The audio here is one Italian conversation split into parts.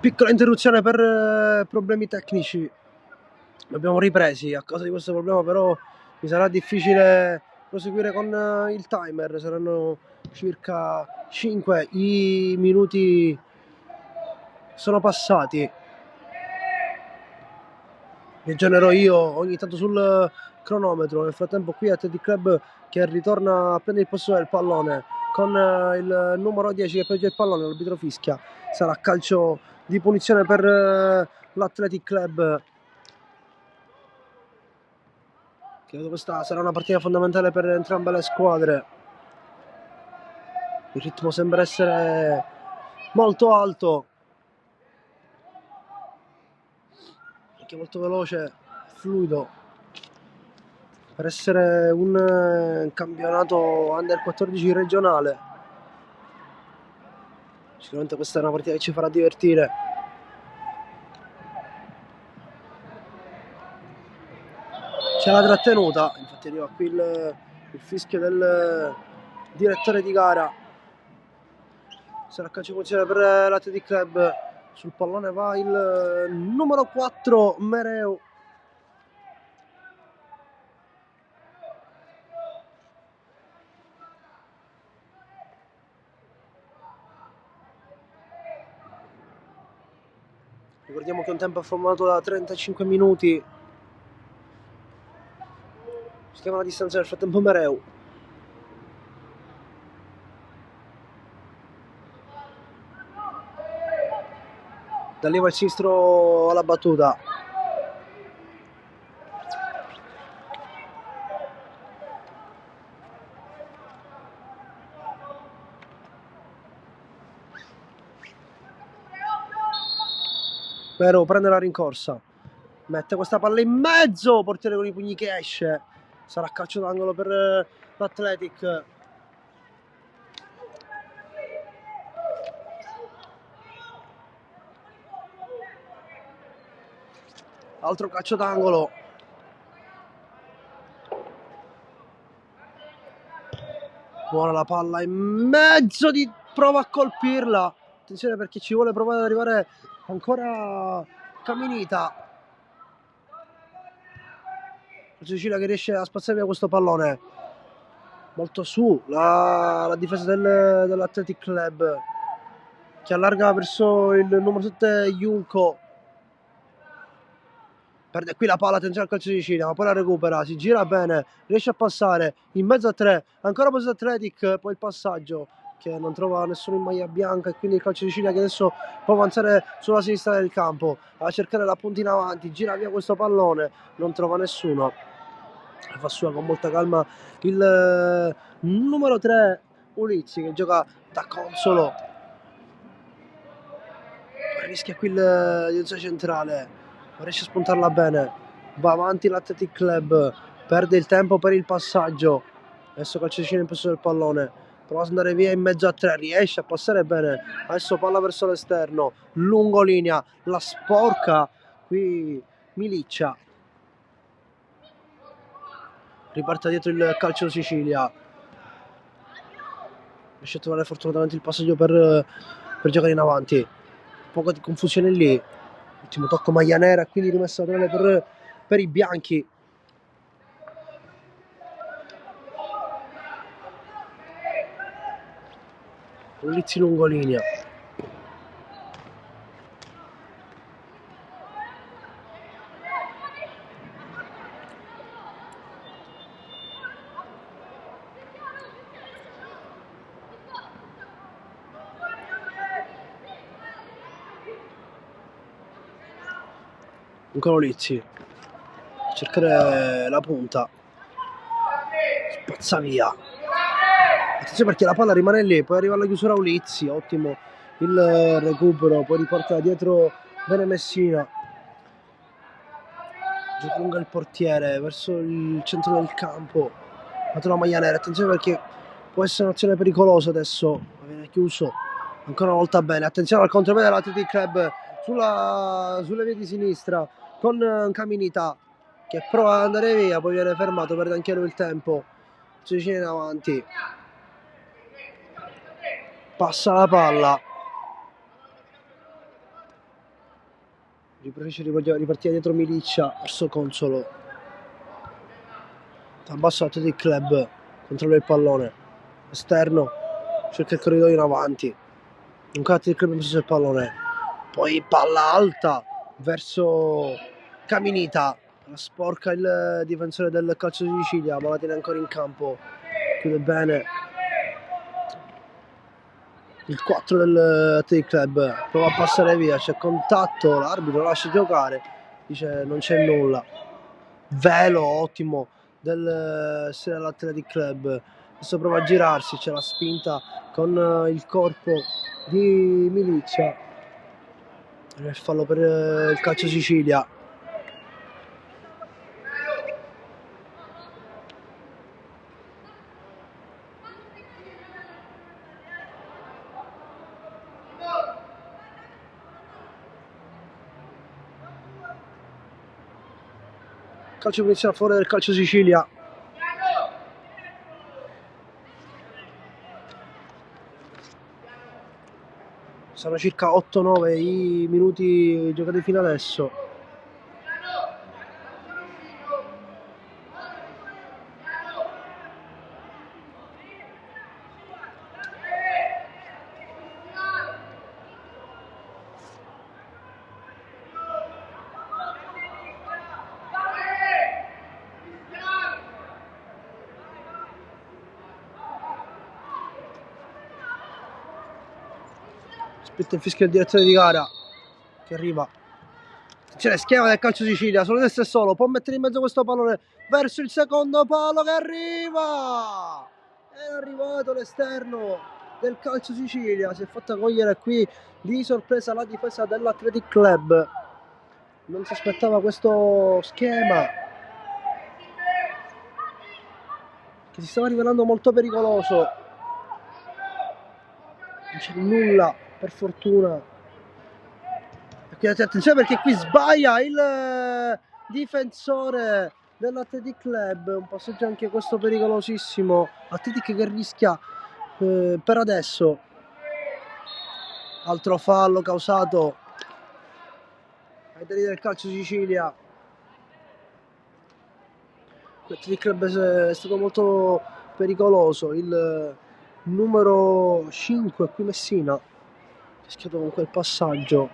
Piccola interruzione per problemi tecnici. Abbiamo ripresi a causa di questo problema, però mi sarà difficile proseguire con il timer. Saranno circa 5, i minuti sono passati. Viaggerò io ogni tanto sul cronometro. Nel frattempo qui Athletic Club che ritorna a prendere il possesso del pallone con il numero 10 che perde il pallone. L'arbitro fischia, sarà calcio di punizione per l'Athletic Club. Credo questa sarà una partita fondamentale per entrambe le squadre. Il ritmo sembra essere molto alto, anche molto veloce, fluido, per essere un campionato under 14 regionale. Sicuramente questa è una partita che ci farà divertire. C'è la trattenuta, infatti arriva qui il fischio del direttore di gara. Sarà calcio di punizione per l'Athletic Club. Sul pallone va il numero 4 Mereu. Ricordiamo che è un tempo formato da 35 minuti. Si chiama la distanza nel frattempo Mereu. Da lì va il sinistro alla battuta. Mereu prende la rincorsa. Mette questa palla in mezzo. Portiere con i pugni che esce. Sarà calcio d'angolo per l'Athletic. Altro calcio d'angolo. Buona la palla in mezzo, prova a colpirla. Attenzione perché ci vuole provare ad arrivare ancora Caminita. Sicilia che riesce a spazzare via questo pallone. Molto su la difesa dell'Athletic Club, che allarga verso il numero 7 Junco. Perde qui la palla, attenzione al calcio di Sicilia, ma poi la recupera, si gira bene, riesce a passare in mezzo a tre, ancora posto Athletic, poi il passaggio che non trova nessuno in maglia bianca, e quindi il calcio di Sicilia che adesso può avanzare sulla sinistra del campo a cercare la punta in avanti, gira via questo pallone, non trova nessuno, fa sua con molta calma il numero 3 Ulizzi, che gioca da consolo. Rischia qui il difensore centrale, non riesce a spuntarla bene, va avanti l'Athletic Club, perde il tempo per il passaggio. Adesso calcicino in possesso del pallone, prova ad andare via in mezzo a tre, riesce a passare bene, adesso palla verso l'esterno, lungo linea, la sporca qui Miliccia. Riparte dietro il calcio Sicilia, riesce a trovare fortunatamente il passaggio per giocare in avanti. Poco di confusione lì, ultimo tocco maglia nera, quindi rimessa laterale per i bianchi. Ulizzi lungo linea, ancora Ulizzi, cercare la punta, spazza via, attenzione perché la palla rimane lì, poi arriva alla chiusura Ulizzi, ottimo il recupero, poi riporta dietro bene Messina, gioca lunga il portiere verso il centro del campo, fatto la maglia nera, attenzione perché può essere un'azione pericolosa adesso, viene chiuso ancora una volta bene, attenzione al contropiede dell'Athletic Club sulle vie di sinistra con Caminita che prova ad andare via, poi viene fermato, perde anche lui il tempo, si vicina in avanti, passa la palla, preferisce ripartire dietro Milicia verso Consolo. Dal basso Athletic Club, controlla il pallone, esterno, cerca il corridoio in avanti, un Athletic Club in possesso del pallone, poi palla alta verso Caminita, la sporca il difensore del calcio di Sicilia, ma la tiene ancora in campo, chiude bene il 4 del Athletic Club, prova a passare via, c'è contatto, l'arbitro lascia giocare, dice non c'è nulla. Velo ottimo dell'Athletic Club, adesso prova a girarsi, c'è la spinta con il corpo di Milicia, il fallo per il calcio Sicilia. Calcio punizione a favore del calcio Sicilia. Sono circa 8-9 i minuti giocati fino adesso. Aspetta il fischio del direttore di gara che arriva. Attenzione, schema del calcio Sicilia, solo destra e solo, può mettere in mezzo questo pallone verso il secondo palo che arriva! È arrivato l'esterno del calcio Sicilia, si è fatta cogliere qui di sorpresa la difesa dell'Athletic Club. Non si aspettava questo schema che si stava rivelando molto pericoloso. Non c'è nulla, per fortuna. Attenzione perché qui sbaglia il difensore dell'Athletic Club, un passaggio anche questo pericolosissimo. Athletic che rischia per adesso. Altro fallo causato ai danni del calcio Sicilia. L'Athletic Club è stato molto pericoloso. Il numero 5 qui Messina ha rischiato con quel passaggio.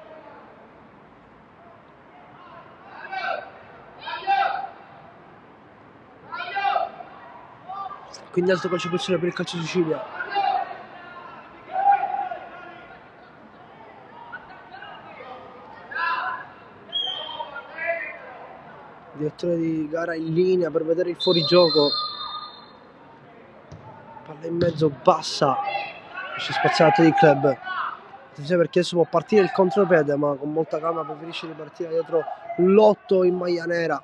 Quindi altro calcio punizione per il calcio Sicilia. Direttore di gara in linea per vedere il fuorigioco. Palla in mezzo bassa, riesce a spaziare il club. Attenzione perché adesso può partire il contropiede, ma con molta calma preferisce ripartire dietro l'8 in maglia nera.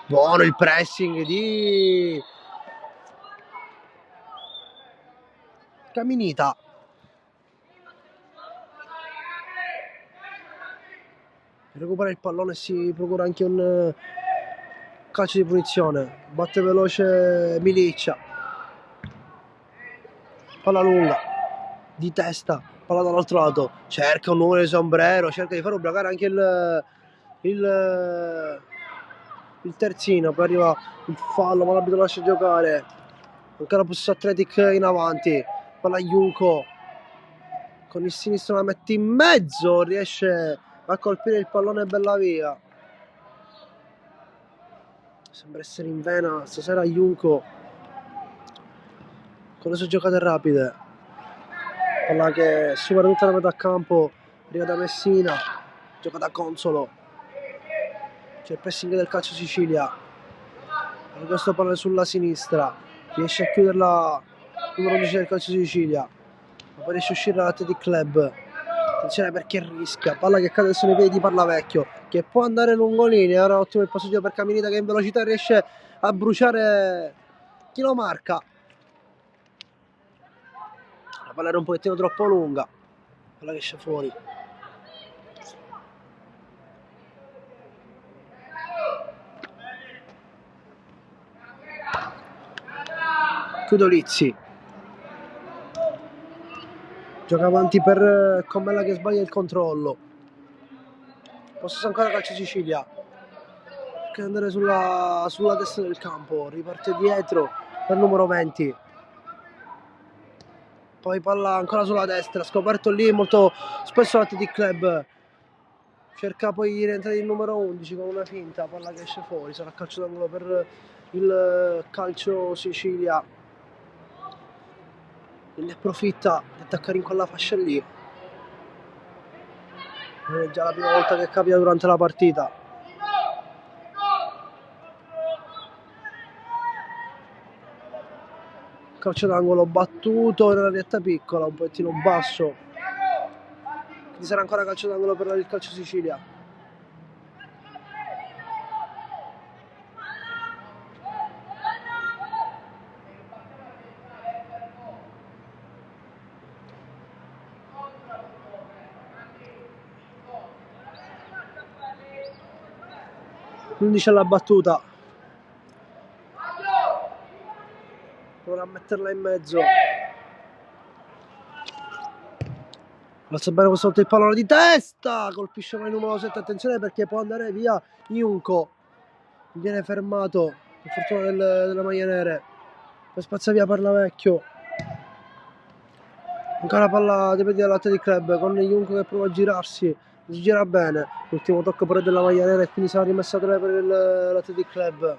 Buono il pressing di Caminita. Recupera il pallone e si procura anche un calcio di punizione. Batte veloce Milicia. Palla lunga di testa, palla dall'altro lato, cerca un numero di sombrero, cerca di far ubriacare anche il terzino, poi arriva il fallo, ma l'arbitro lascia giocare. Ancora possesso Athletic in avanti, palla Junco con il sinistro la mette in mezzo, riesce a colpire il pallone bella via. Sembra essere in vena stasera Junco con le sue giocate rapide. Palla che supera tutta la metà campo, arriva da Messina, gioca da Consolo. C'è il pressing del calcio Sicilia. Questo palla sulla sinistra, riesce a chiuderla il numero 11 del calcio Sicilia, ma poi riesce a uscire dall'Athletic Club. Attenzione perché rischia, palla che cade sui piedi di Parlavecchio, che può andare lungolinea. Ora ottimo il passaggio per Caminita che in velocità riesce a bruciare chi lo marca. La palla era un pochettino troppo lunga, palla che esce fuori. Cudolizzi gioca avanti per Commella che sbaglia il controllo. possesso ancora calcio Sicilia, che andare sulla destra del campo, riparte dietro dal numero 20, poi palla ancora sulla destra, scoperto lì molto spesso l'Athletic Club, cerca poi di rientrare il numero 11 con una finta, palla che esce fuori, sarà calcio d'angolo per il calcio Sicilia, ne approfitta di attaccare in quella fascia lì. Non è già la prima volta che capita durante la partita. Calcio d'angolo battuto nella retta piccola, un pochettino basso. Quindi sarà ancora calcio d'angolo per il calcio Sicilia. L'11 alla battuta. Proverà a metterla in mezzo. Alza bene questa volta il pallone di testa. Colpisce con il numero 7. Attenzione perché può andare via Junco. Viene fermato per fortuna delle maglie nere. Poi spazza via Parlavecchio. Ancora palla dei piedi dell'Athletic Club con Junco che prova a girarsi. Si gira bene. L'ultimo tocco però della maglia nera e quindi sarà rimessa 3 per l'Athletic Club.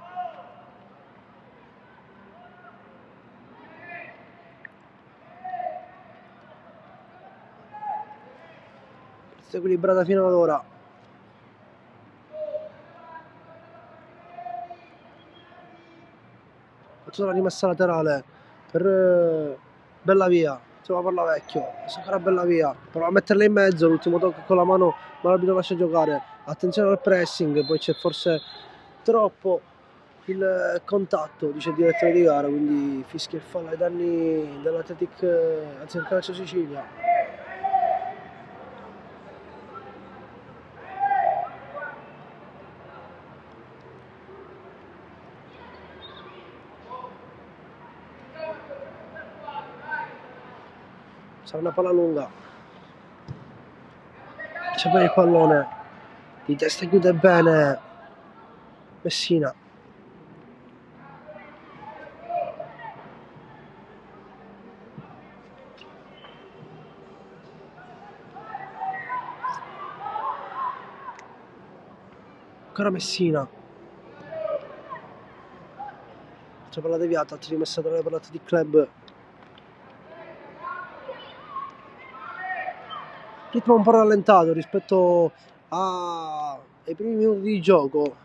Partita equilibrata fino ad ora. Faccio la rimessa laterale per Bellavia. Insomma Parlavecchio. Ancora Bellavia. Prova a metterla in mezzo. L'ultimo tocco con la mano, ma l'arbitro lascia giocare. Attenzione al pressing. Poi c'è forse troppo il contatto, dice il direttore di gara, quindi fischia il fallo ai danni dell'Athletic, anzi del calcio Sicilia. Sarà una palla lunga. C'è bene il pallone. Di testa chiude bene Messina. Ancora Messina. C'è palla deviata, altra rimessa tra le pallate di club. Ritmo un po' rallentato rispetto ai primi minuti di gioco.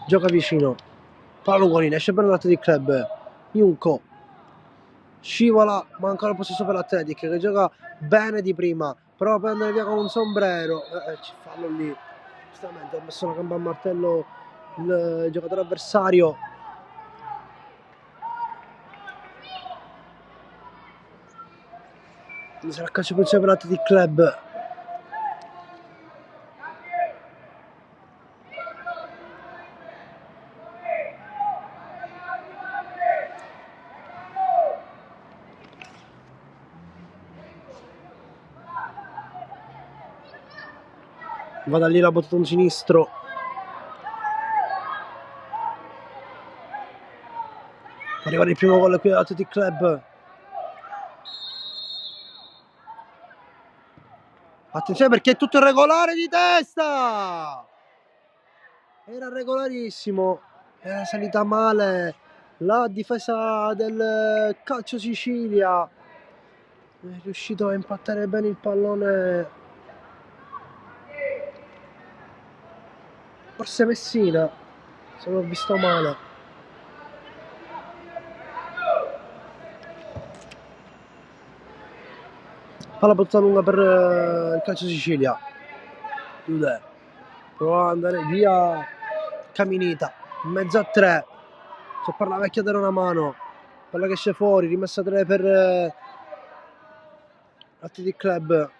Gioca vicino. Palla lungolina, esce bene l'Athletic Club. Junco. Scivola, ma ancora il possesso per l'Athletic che gioca bene di prima. Prova per andare via con un sombrero. Ci fallo lì. Giustamente ha messo una gamba a martello il giocatore avversario. Quindi sarà calcio punizione per l'Athletic Club. Va da lì la battuta un sinistro. Può arrivare il primo gol qui dell'Athletic Club. Attenzione perché è tutto irregolare di testa. Era regolarissimo. Era salita male la difesa del calcio Sicilia. È riuscito a impattare bene il pallone. Forse Messina, se non ho visto male. Palla battuta lunga per il calcio Sicilia. Chiude. Prova ad andare via Caminita. In mezzo a 3. C'è Parlavecchio a dare una mano. Palla che esce fuori. Rimessa 3 per l'Athletic Club.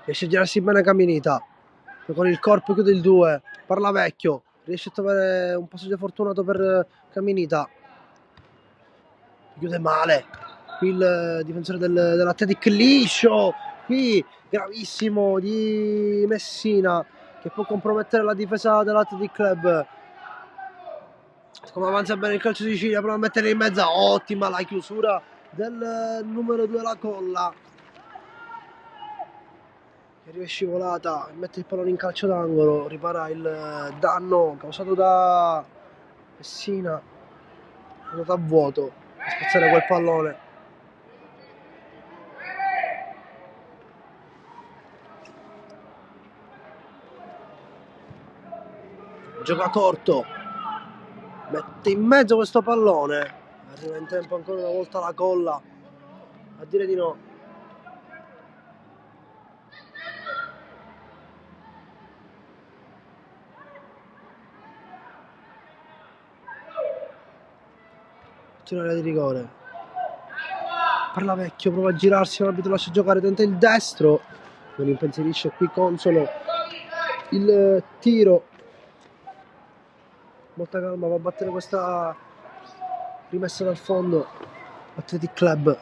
Riesce a girarsi bene Caminita. Con il corpo chiude il 2. Parlavecchio. Riesce a trovare un passaggio fortunato per Caminita. chiude male qui il difensore dell'Athletic, liscio qui, gravissimo di Messina che può compromettere la difesa dell'Athletic Club. Come avanza bene il calcio di Sicilia, prova a mettere in mezzo, ottima la chiusura del numero 2 la Colla che arriva scivolata, mette il pallone in calcio d'angolo, ripara il danno causato da Messina, è andato a vuoto a spezzare quel pallone. Gioca corto, mette in mezzo questo pallone, arriva in tempo ancora una volta la Colla a dire di no. Area di rigore, parla Vecchio, prova a girarsi, l'arbitro lascia giocare, tenta il destro, non impensierisce qui Consolo il tiro, molta calma, va a battere questa rimessa dal fondo Athletic Club.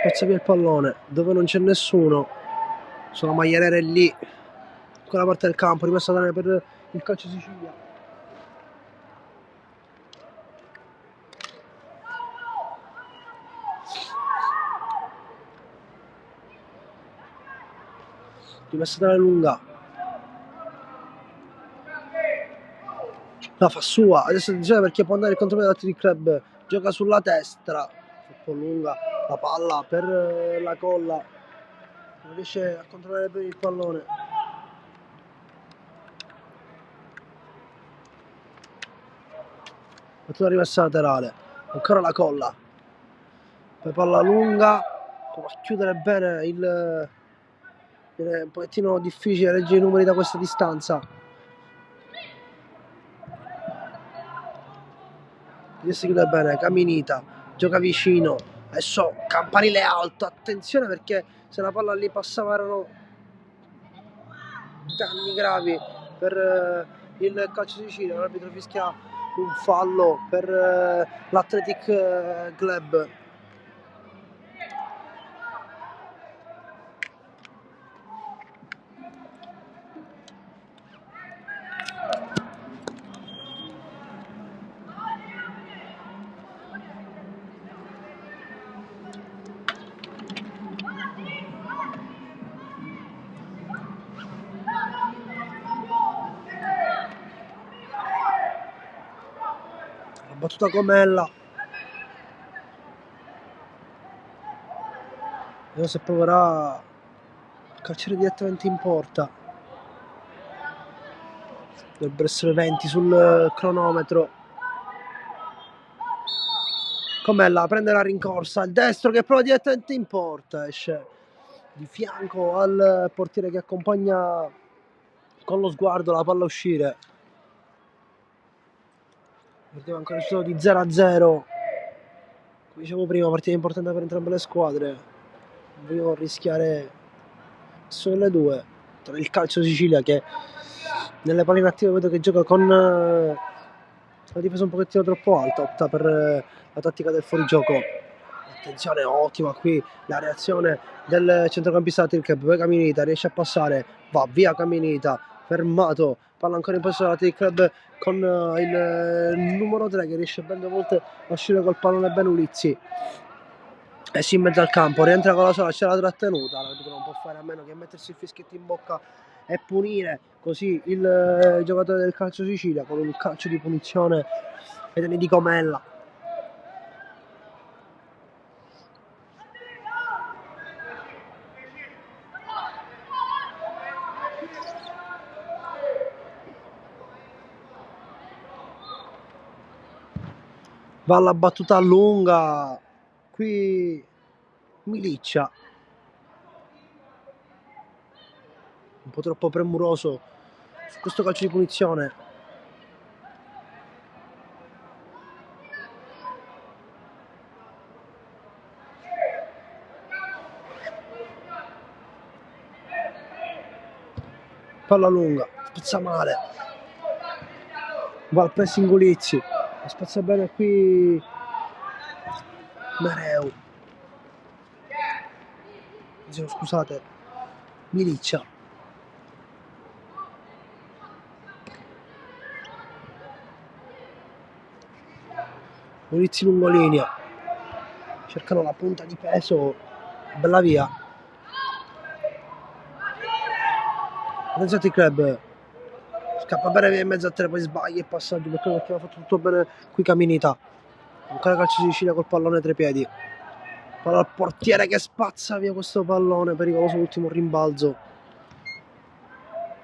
Pezza via il pallone dove non c'è nessuno, sulla maglia nera è lì, quella parte del campo, rimessa da per il calcio Sicilia. Rimessa da lunga, la fa sua, adesso attenzione perché può andare il controllo dell'Athletic Club, gioca sulla destra, troppo lunga la palla per la Colla, non riesce a controllare bene il pallone. Battuta rimessa laterale, ancora la Colla, poi palla lunga, prova a chiudere bene il... Viene un pochettino difficile leggere i numeri da questa distanza. Si chiude bene, Caminita, gioca vicino, adesso campanile alto, attenzione perché se la palla lì passava erano danni gravi per il calcio di Sicilia, l'arbitro fischia un fallo per l'Athletic Club. La battuta Comella, vediamo se proverà a calciare direttamente in porta. Dovrebbero essere 20 sul cronometro. Comella prende la rincorsa, il destro che prova direttamente in porta, esce di fianco al portiere che accompagna con lo sguardo la palla uscire. Vediamo ancora il risultato di 0-0. Come dicevo prima, partita importante per entrambe le squadre. Non voglio rischiare nessuna delle due. Tra il calcio Sicilia che nelle palle inattive vedo che gioca con la difesa un pochettino troppo alta, opta per la tattica del fuorigioco. Attenzione, ottima qui la reazione del centrocampista Athletic Club. Caminita riesce a passare, va via Caminita, fermato, palla ancora in possesso dell'Athletic Club con il numero 3 che riesce ben due volte a uscire col pallone ben Ulizzi. E si in mezzo al campo, rientra con la sola, c'è la trattenuta, l'arbitro non può fare a meno che mettersi il fischietto in bocca e punire così il giocatore del calcio Sicilia con un calcio di punizione ai danni di Comella. Va alla battuta lunga, qui Miliccia, un po' troppo premuroso su questo calcio di punizione. palla lunga, spezza male, va al pressing Ulizzi, spezza bene qui Mereu, scusate, Miliccia. Ulizzi lungolinea, cercano la punta di peso, bella via. Attenzione club, scappa bene via in mezzo a tre, poi sbaglia il passaggio perché ha fatto tutto bene qui Caminita. Ancora calcio di Sicilia col pallone tra i piedi. Palla al portiere che spazza via questo pallone, pericoloso l'ultimo rimbalzo.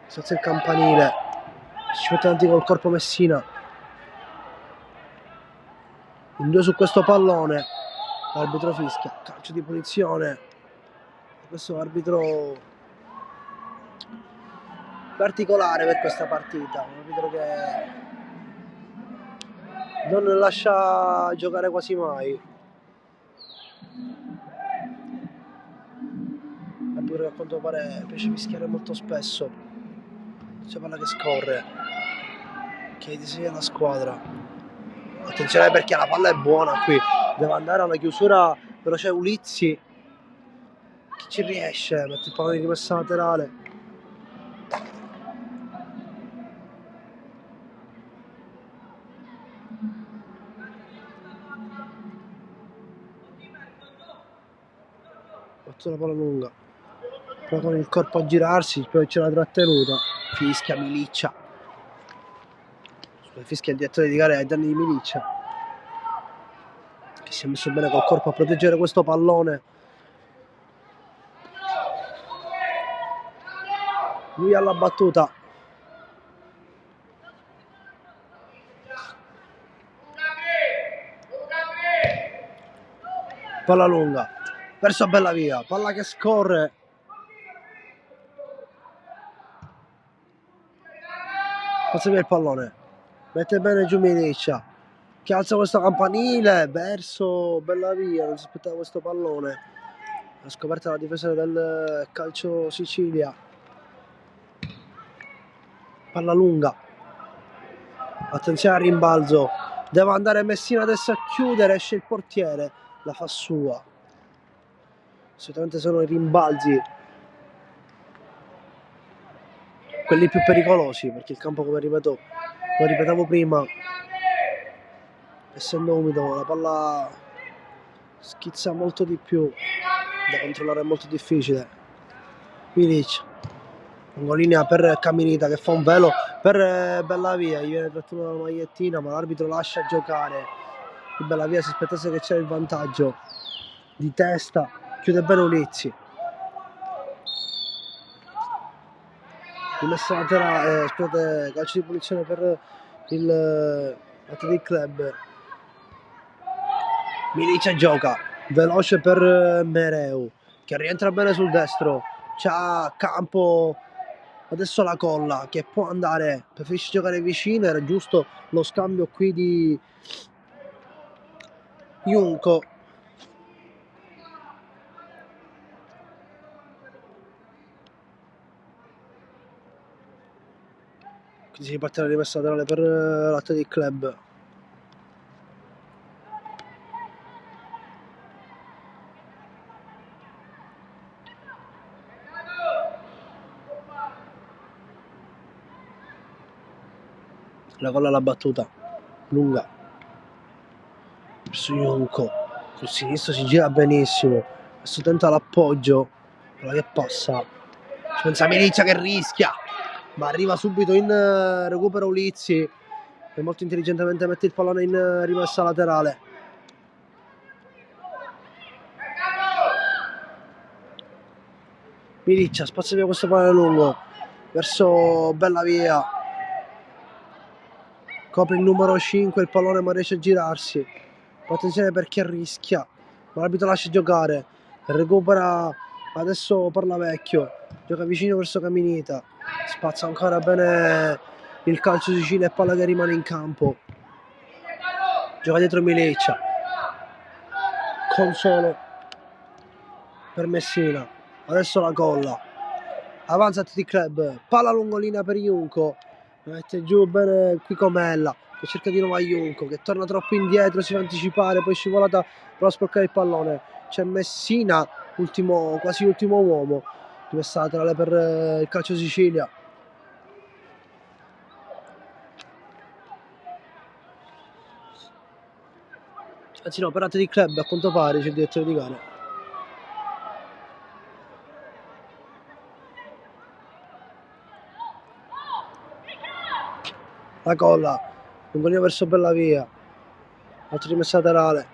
Si alza il campanile, ci mette avanti col corpo Messina. In due su questo pallone, l'arbitro fischia, calcio di punizione. Questo arbitro particolare per questa partita, un arbitro che non lascia giocare quasi mai. Arbitro che a quanto pare piace fischiare molto spesso. C'è palla che scorre, che disegna la squadra. Attenzione perché la palla è buona qui, deve andare alla chiusura veloce Ulizzi. Chi ci riesce? Mette il pallone di rimessa laterale. Fatto la palla lunga, poi con il corpo a girarsi, poi c'è la trattenuta, fischia Miliccia. Fischia il direttore di gara ai danni di Miliccia, che si è messo bene col corpo a proteggere questo pallone. Lui alla battuta. Palla lunga, verso bella via, palla che scorre. Passa via il pallone, mette bene giù Miliccia, che alza questo campanile verso bella via, non si aspettava questo pallone. Ha scoperto la difesa del calcio Sicilia. Palla lunga, attenzione al rimbalzo, deve andare Messina adesso a chiudere, esce il portiere, la fa sua. Solitamente sono i rimbalzi quelli più pericolosi, perché il campo, come ripetevo prima, essendo umido la palla schizza molto di più, da controllare è molto difficile. Milic, lungolinea per Caminita che fa un velo per Bellavia, gli viene trattenuta la magliettina ma l'arbitro lascia giocare. Bellavia si aspettasse che c'era il vantaggio di testa, chiude bene Ulizzi. Rimessa laterale, scusate, calcio di punizione per il Athletic Club. Milicia gioca, veloce per Mereu, che rientra bene sul destro, c'ha campo, adesso la colla, che può andare, preferisce giocare vicino, era giusto lo scambio qui di Junco. Quindi si riparte la rimessa laterale per l'Athletic Club. La colla alla battuta, lunga, verso Junco, sul sinistro si gira benissimo, adesso tenta l'appoggio, quella che passa, ci pensa Milicia che rischia, ma arriva subito in recupero Ulizzi, che molto intelligentemente mette il pallone in rimessa laterale. Miliccia spazia via questo pallone lungo verso Bellavia, copre il numero 5 il pallone ma riesce a girarsi. Attenzione perché rischia, ma l'arbitro lascia giocare, recupera adesso Parlavecchio, gioca vicino verso Caminita, spazza ancora bene il calcio Sicilia e palla che rimane in campo, gioca dietro Miliccia, Consolo per Messina, adesso la colla, Avanza Athletic Club, palla lungolina per Junco, mette giù bene qui Comella che cerca di nuovo a Junco che torna troppo indietro, si fa anticipare, poi scivolata, prova a sporcare il pallone, c'è Messina, quasi l'ultimo uomo, rimessa laterale per il calcio Sicilia. Anzi no, per Athletic Club a quanto pare c'è il direttore di gara. La colla, lungolina verso Bellavia, altra rimessa laterale.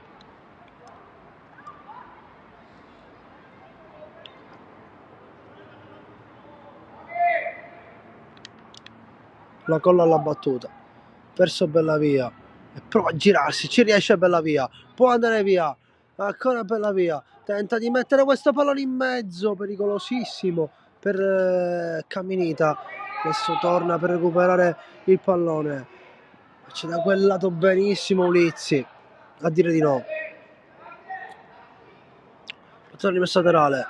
La colla alla battuta, verso Bellavia, e prova a girarsi, ci riesce Bellavia, può andare via, ancora Bellavia, tenta di mettere questo pallone in mezzo, pericolosissimo per Caminita, adesso torna per recuperare il pallone, c'è da quel lato benissimo Ulizzi, a dire di no. Altra rimessa laterale,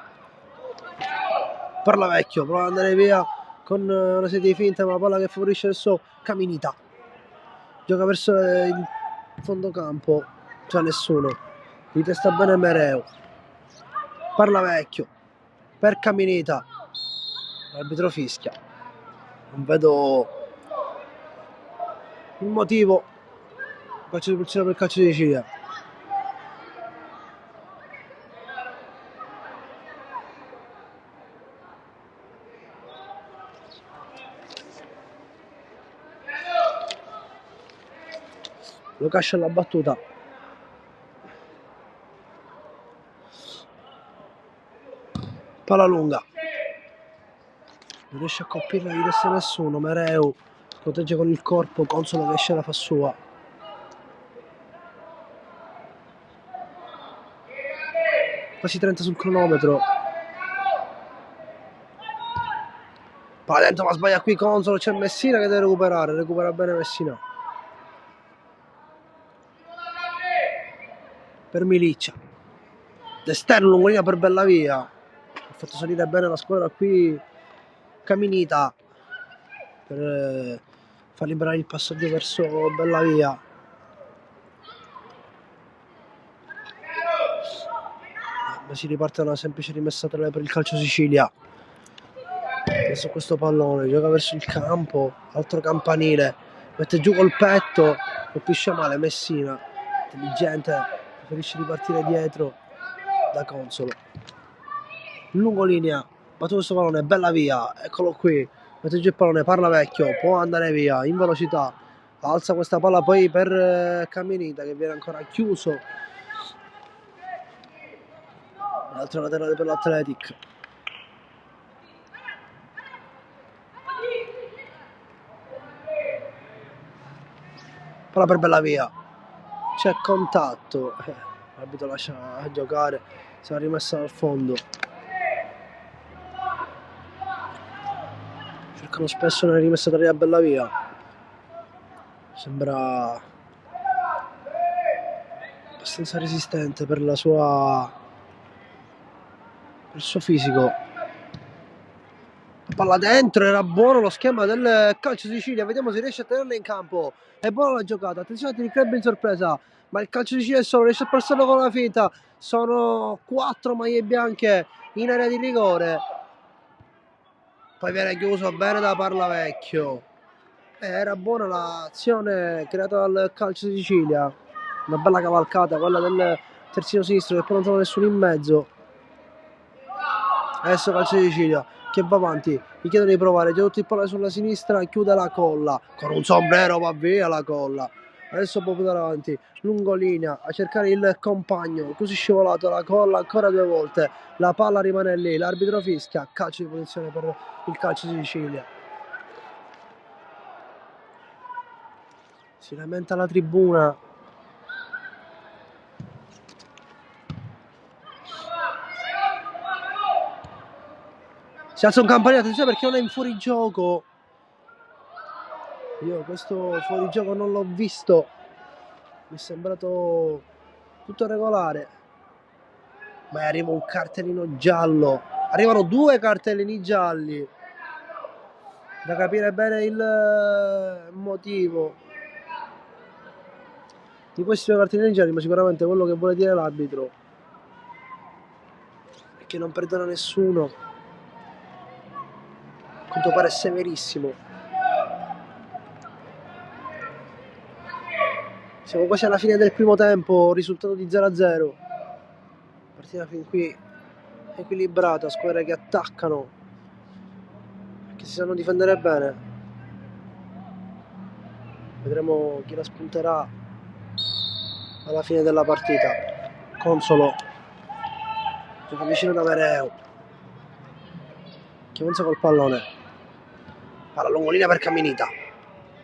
Parlavecchio, prova ad andare via con una serie di finte, ma la palla che favorisce adesso Caminita. Gioca verso il fondo campo, c'è nessuno. Di testa bene Mereu. Parlavecchio per Caminita. L'arbitro fischia. Non vedo il motivo. Calcio di punizione per il calcio di Sicilia. Lo cascia alla battuta. Palla lunga. Non riesce a colpirla di testa nessuno. Mereu protegge con il corpo. Consolo che esce la fa sua. Quasi 30 sul cronometro. Palla dentro, ma sbaglia qui Consolo. C'è Messina che deve recuperare. Recupera bene Messina. Per Miliccia. D'esterno lungolina per Bellavia. Ha fatto salire bene la squadra qui Caminita per far liberare il passaggio verso Bellavia. Ma si riparte da una semplice rimessa per il calcio Sicilia. Adesso questo pallone gioca verso il campo, altro campanile, mette giù col petto, colpisce male Messina, intelligente, preferisce ripartire dietro da Consolo. Lungolinea, battuto questo pallone, Bellavia, eccolo qui, mette giù il pallone, Parlavecchio, può andare via in velocità, alza questa palla poi per Caminita che viene ancora chiuso. L'altro laterale per l'Athletic. Palla per Bellavia, c'è contatto, l'arbitro lascia giocare, sarà rimessa al fondo. Cercano spesso nelle rimesse da Bellavia, sembra abbastanza resistente per il suo fisico. Palla dentro, era buono lo schema del calcio Sicilia, vediamo se riesce a tenerla in campo. È buona la giocata, attenzione il club in sorpresa, ma il calcio Sicilia è solo, riesce a passarlo con la finta. Sono 4 maglie bianche in area di rigore. Poi viene chiuso bene da Parlavecchio. Era buona l'azione creata dal calcio Sicilia, una bella cavalcata, quella del terzino sinistro che poi non trova nessuno in mezzo. Adesso calcio Sicilia che va avanti, gli chiedono di provare, c'è tutto il pallone sulla sinistra, chiude la colla, con un sombrero va via la colla. Adesso può andare avanti, lungolinea a cercare il compagno, così scivolato la colla ancora 2 volte, la palla rimane lì, l'arbitro fischia, calcio di punizione per il calcio Sicilia. Si lamenta la tribuna. Si alza un campanile, attenzione perché non è in fuorigioco. Io questo fuorigioco non l'ho visto. Mi è sembrato tutto regolare. Ma arriva un cartellino giallo Arrivano 2 cartellini gialli, da capire bene il motivo di questi 2 cartellini gialli, ma sicuramente quello che vuole dire l'arbitro è che non perdona nessuno. A quanto pare è severissimo. Siamo quasi alla fine del primo tempo, risultato di 0-0. Partita fin qui equilibrata, squadre che attaccano, che si sanno difendere bene. Vedremo chi la spunterà alla fine della partita. Consolo gioca vicino da Mereu, che avanza col pallone, alla lungolina per Camminita,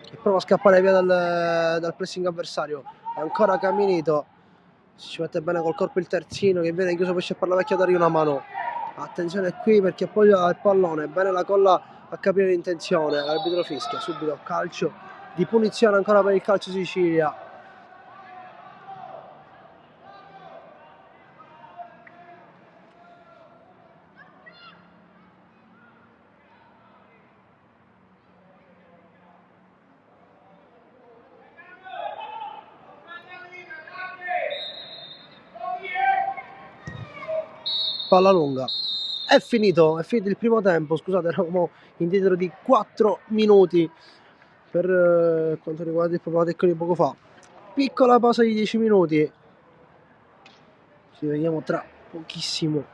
che prova a scappare via dal pressing avversario. Ancora Camminito, ci mette bene col corpo il terzino, che viene chiuso per scippare la vecchia, dargli una mano. Attenzione qui perché appoggia il pallone, bene la colla a capire l'intenzione. L'arbitro fischia subito calcio di punizione ancora per il Calcio Sicilia. Palla lunga. È finito il primo tempo. Scusate, eravamo indietro di 4 minuti per quanto riguarda il problema tecnico di poco fa. Piccola pausa di 10 minuti. Ci vediamo tra pochissimo.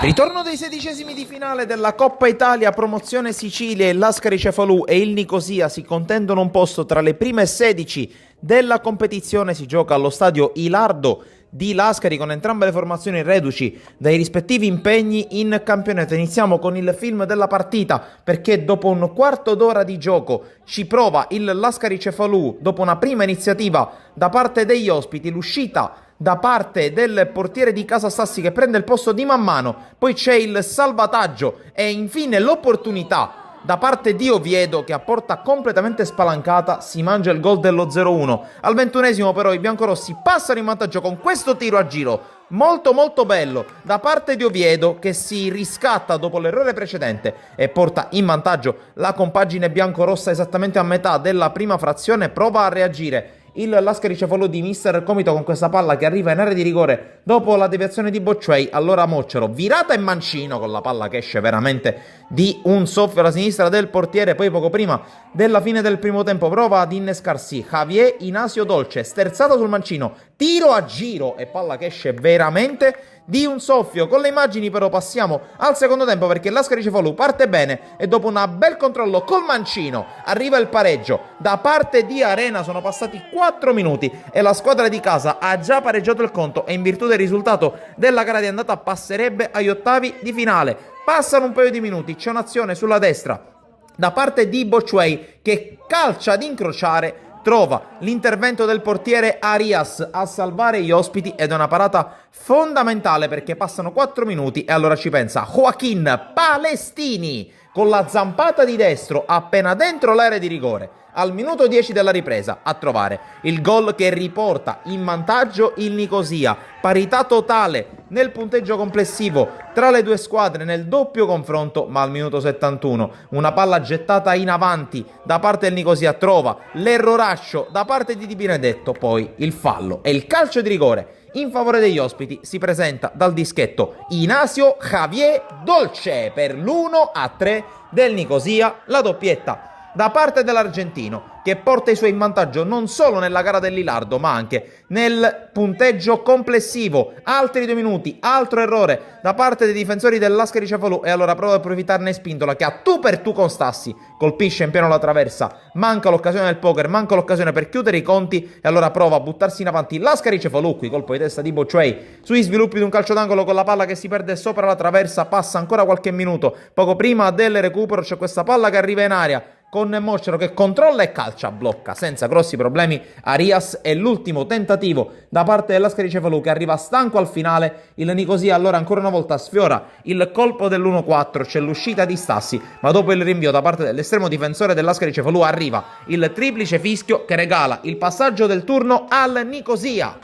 Ritorno dei 16esimi di finale della Coppa Italia, promozione Sicilia. Il Lascari Cefalù e il Nicosia si contendono un posto tra le prime 16 della competizione. Si gioca allo stadio Ilardo di Lascari con entrambe le formazioni reduci dai rispettivi impegni in campionato. Iniziamo con il film della partita perché dopo un quarto d'ora di gioco ci prova il Lascari Cefalù dopo una prima iniziativa da parte degli ospiti, l'uscita da parte del portiere di Casa Sassi che prende il posto di Mammano, poi c'è il salvataggio e infine l'opportunità da parte di Oviedo che a porta completamente spalancata si mangia il gol dello 0-1. Al 21esimo però i biancorossi passano in vantaggio con questo tiro a giro molto molto bello da parte di Oviedo che si riscatta dopo l'errore precedente e porta in vantaggio la compagine biancorossa esattamente a metà della prima frazione. Prova a reagire il Lascari Cefalù di Mister Comito con questa palla che arriva in area di rigore dopo la deviazione di Bocciuei. Allora Moccero, virata e mancino con la palla che esce veramente di un soffio alla sinistra del portiere. Poi poco prima della fine del primo tempo prova ad innescarsi Javier Inasio Dolce, sterzata sul mancino, tiro a giro e palla che esce veramente di un soffio. Con le immagini però passiamo al secondo tempo perché l'Ascari Cefalù parte bene e dopo un bel controllo col mancino arriva il pareggio da parte di Arena. Sono passati 4 minuti e la squadra di casa ha già pareggiato il conto e in virtù del risultato della gara di andata passerebbe agli ottavi di finale. Passano un paio di minuti, c'è un'azione sulla destra da parte di Bocciuei che calcia ad incrociare, trova l'intervento del portiere Arias a salvare gli ospiti ed è una parata fondamentale perché passano 4 minuti e allora ci pensa Joaquin Palestini con la zampata di destro appena dentro l'area di rigore al minuto 10 della ripresa a trovare il gol che riporta in vantaggio il Nicosia. Parità totale nel punteggio complessivo tra le due squadre nel doppio confronto, ma al minuto 71 una palla gettata in avanti da parte del Nicosia trova l'erroraccio da parte di Di Benedetto, poi il fallo e il calcio di rigore in favore degli ospiti si presenta dal dischetto Inasio Javier Dolce per l'1-3 del Nicosia. La doppietta da parte dell'argentino che porta i suoi in vantaggio non solo nella gara del Lilardo ma anche nel punteggio complessivo. Altri 2 minuti, altro errore da parte dei difensori dell'Ascari Cefalù e allora prova ad approfittarne Spintola che a tu per tu con Stassi colpisce in pieno la traversa, manca l'occasione del poker, manca l'occasione per chiudere i conti e allora prova a buttarsi in avanti l'Ascari Cefalù, qui colpo di testa di Bocciuei sui sviluppi di un calcio d'angolo con la palla che si perde sopra la traversa, passa ancora qualche minuto, poco prima del recupero c'è questa palla che arriva in aria con Mocero che controlla e calcia, blocca senza grossi problemi Arias e l'ultimo tentativo da parte dell'Ascari Cefalù che arriva stanco al finale. Il Nicosia allora ancora una volta sfiora il colpo dell'1-4, c'è l'uscita di Stassi ma dopo il rinvio da parte dell'estremo difensore dell'Ascari Cefalù arriva il triplice fischio che regala il passaggio del turno al Nicosia.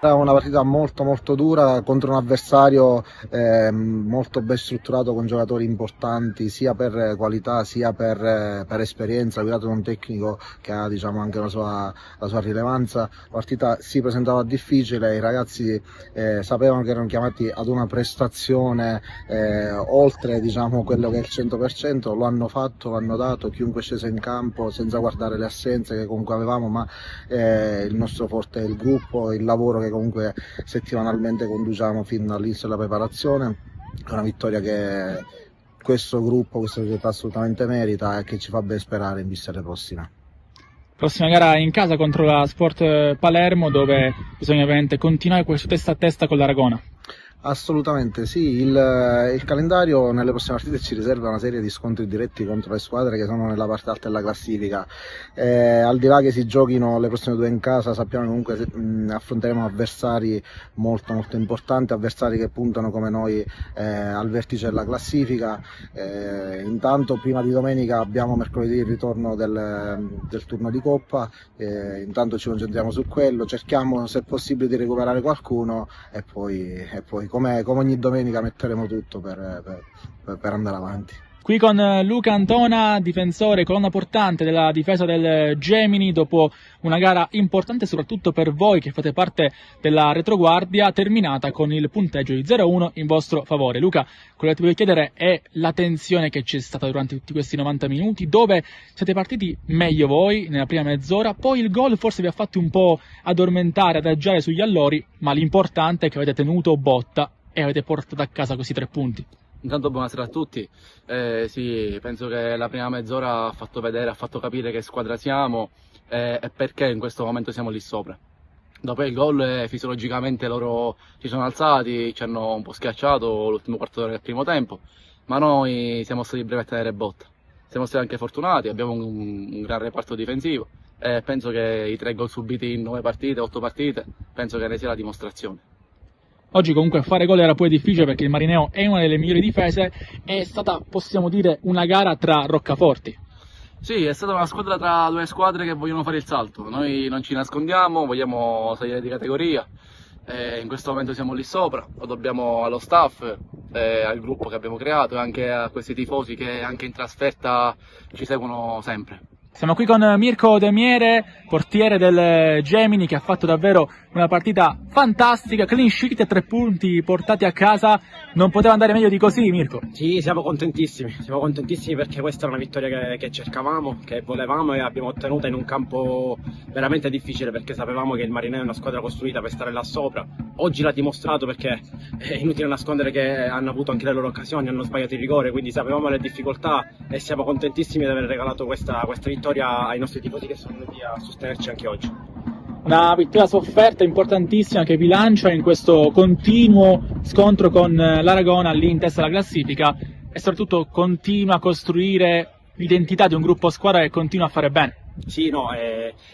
Era una partita molto dura contro un avversario molto ben strutturato con giocatori importanti sia per qualità sia per esperienza, guidato da un tecnico che ha diciamo anche la sua rilevanza. La partita si presentava difficile, i ragazzi sapevano che erano chiamati ad una prestazione oltre diciamo quello che è il 100%, lo hanno fatto, l'hanno dato, chiunque è sceso in campo senza guardare le assenze che comunque avevamo, ma il nostro forte è il gruppo, il lavoro che comunque settimanalmente conduciamo fino all'inizio della preparazione. È una vittoria che questo gruppo, questa società assolutamente merita e che ci fa ben sperare in vista alle prossime. Prossima gara in casa contro la Sport Palermo, dove bisogna ovviamente continuare questo testa a testa con l'Aragona. Assolutamente sì, il calendario nelle prossime partite ci riserva una serie di scontri diretti contro le squadre che sono nella parte alta della classifica. Al di là che si giochino le prossime 2 in casa, sappiamo che comunque affronteremo avversari molto importanti, avversari che puntano come noi al vertice della classifica. Intanto prima di domenica abbiamo mercoledì il ritorno del turno di Coppa, intanto ci concentriamo su quello, cerchiamo se possibile di recuperare qualcuno e poi come ogni domenica metteremo tutto per andare avanti. Qui con Luca Antona, difensore, colonna portante della difesa del Gemini, dopo una gara importante soprattutto per voi che fate parte della retroguardia, terminata con il punteggio di 0-1 in vostro favore. Luca, quello che ti voglio chiedere è la tensione che c'è stata durante tutti questi 90 minuti, dove siete partiti meglio voi nella prima mezz'ora, poi il gol forse vi ha fatti un po' addormentare, adagiare sugli allori, ma l'importante è che avete tenuto botta e avete portato a casa questi 3 punti. Intanto buonasera a tutti, sì, penso che la prima mezz'ora ha fatto vedere, ha fatto capire che squadra siamo e perché in questo momento siamo lì sopra. Dopo il gol fisiologicamente loro ci sono alzati, ci hanno un po' schiacciato l'ultimo quarto d'ora del primo tempo, ma noi siamo stati brevi a tenere botta. Siamo stati anche fortunati, abbiamo un gran reparto difensivo e penso che i 3 gol subiti in 9 partite, 8 partite, penso che ne sia la dimostrazione. Oggi comunque fare gol era poi difficile perché il Marineo è una delle migliori difese, è stata, possiamo dire, una gara tra roccaforti. Sì, è stata una squadra tra 2 squadre che vogliono fare il salto, noi non ci nascondiamo, vogliamo salire di categoria, in questo momento siamo lì sopra, lo dobbiamo allo staff, al gruppo che abbiamo creato e anche a questi tifosi che anche in trasferta ci seguono sempre. Siamo qui con Mirko De Miere, portiere del Gemini, che ha fatto davvero una partita fantastica, clean sheet e 3 punti portati a casa. Non poteva andare meglio di così, Mirko? Sì, siamo contentissimi perché questa era una vittoria che cercavamo, che volevamo e abbiamo ottenuta in un campo veramente difficile, perché sapevamo che il Marineo è una squadra costruita per stare là sopra. Oggi l'ha dimostrato, perché è inutile nascondere che hanno avuto anche le loro occasioni, hanno sbagliato il rigore, quindi sapevamo le difficoltà e siamo contentissimi di aver regalato questa vittoria ai nostri tifosi che sono venuti a sostenerci anche oggi. Una vittoria sofferta importantissima che vi lancia in questo continuo scontro con l'Aragona lì in testa alla classifica e soprattutto continua a costruire l'identità di un gruppo squadra che continua a fare bene. Sì, no,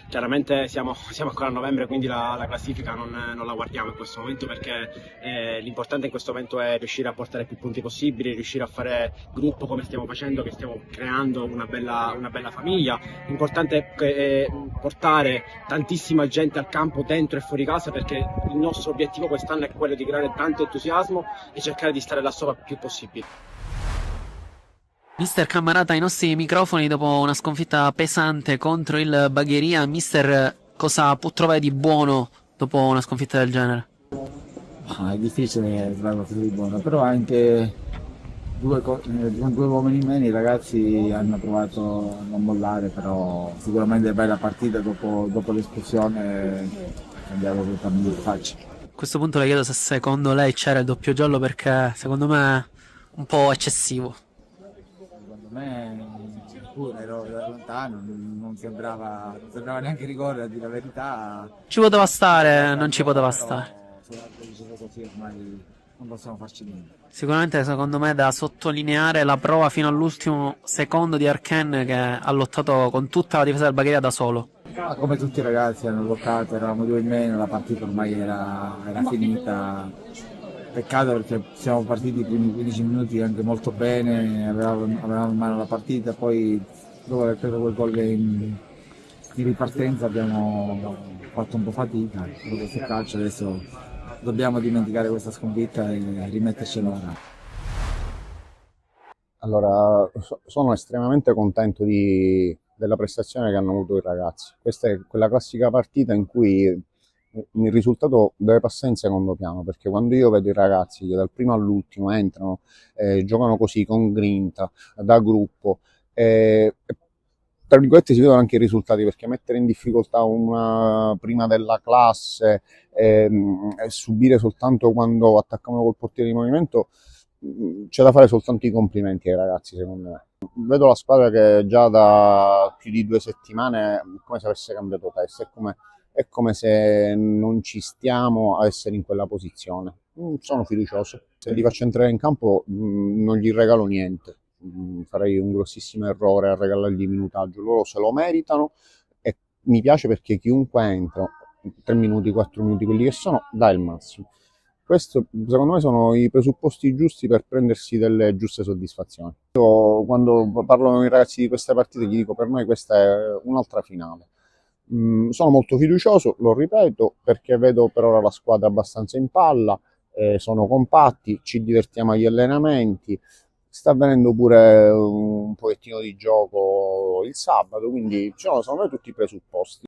chiaramente siamo ancora a novembre, quindi la classifica non la guardiamo in questo momento, perché l'importante in questo momento è riuscire a portare più punti possibili, riuscire a fare gruppo come stiamo facendo, che stiamo creando una bella famiglia. L'importante è portare tantissima gente al campo dentro e fuori casa, perché il nostro obiettivo quest'anno è quello di creare tanto entusiasmo e cercare di stare là sopra il più possibile. Mister Cammarata ai nostri microfoni dopo una sconfitta pesante contro il Bagheria. Mister, cosa può trovare di buono dopo una sconfitta del genere? È difficile trovare qualcosa di buono, però anche con due uomini in meno i ragazzi hanno provato a non mollare, però sicuramente bella partita dopo l'espulsione è cambiato totalmente faccia. A questo punto le chiedo se secondo lei c'era il doppio giallo, perché secondo me è un po' eccessivo. Secondo me pure ero da lontano, non sembrava neanche rigore, a dire la verità. Ci poteva stare, non ci poteva stare. Se l'arbitro dice così ormai non possiamo farci niente. Sicuramente secondo me è da sottolineare la prova fino all'ultimo secondo di Arken, che ha lottato con tutta la difesa del Bagheria da solo. Ma come tutti i ragazzi hanno lottato, eravamo due in meno, la partita ormai era finita. Peccato perché siamo partiti i primi 15 minuti anche molto bene, avevamo in mano la partita, poi dopo aver preso quel gol di ripartenza abbiamo fatto un po' fatica. Dopo questo calcio adesso dobbiamo dimenticare questa sconfitta e rimetterci ora. Allora, sono estremamente contento della prestazione che hanno avuto i ragazzi. Questa è quella classica partita in cui il risultato deve passare in secondo piano, perché quando io vedo i ragazzi che dal primo all'ultimo entrano, giocano così con grinta, da gruppo, tra virgolette si vedono anche i risultati, perché mettere in difficoltà una prima della classe e subire soltanto quando attaccano col portiere di movimento, c'è da fare soltanto i complimenti ai ragazzi, secondo me. Vedo la squadra che già da più di 2 settimane è come se avesse cambiato testa, è come se non ci stiamo a essere in quella posizione. Sono fiducioso. Se li faccio entrare in campo non gli regalo niente. Farei un grossissimo errore a regalargli minutaggio. Loro se lo meritano e mi piace perché chiunque entra, 3 minuti, 4 minuti, quelli che sono, dà il massimo. Questo secondo me sono i presupposti giusti per prendersi delle giuste soddisfazioni. Io quando parlo con i ragazzi di queste partite gli dico per noi questa è un'altra finale. Sono molto fiducioso, lo ripeto, perché vedo per ora la squadra abbastanza in palla, sono compatti, ci divertiamo agli allenamenti, sta avvenendo pure un pochettino di gioco il sabato, quindi sono secondo me tutti i presupposti.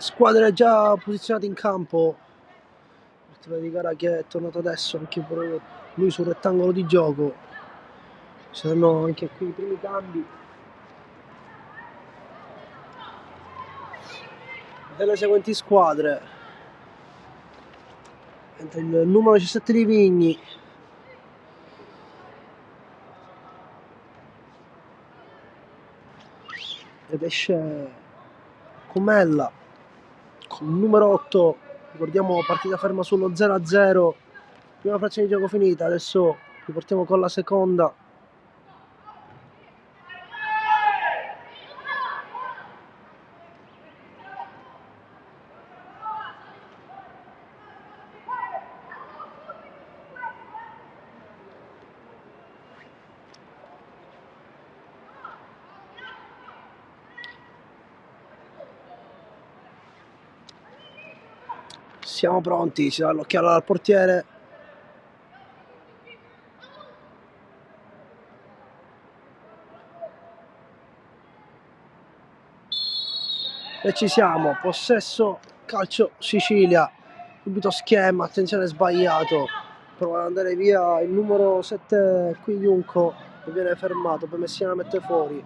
squadre già posizionate in campo. Bertone di gara che è tornato adesso, anche lui sul rettangolo di gioco. Ci saranno anche qui i primi cambi delle seguenti squadre. Entra il numero 17 di Vigni, ed esce Comella con il numero 8. Ricordiamo partita ferma sullo 0-0, prima frazione di gioco finita. Adesso riportiamo con la seconda. Siamo pronti, si dà l'occhiata al portiere. E ci siamo, possesso calcio Sicilia, subito schema, attenzione sbagliato, prova ad andare via il numero 7 qui Junco e viene fermato, poi Messina mette fuori.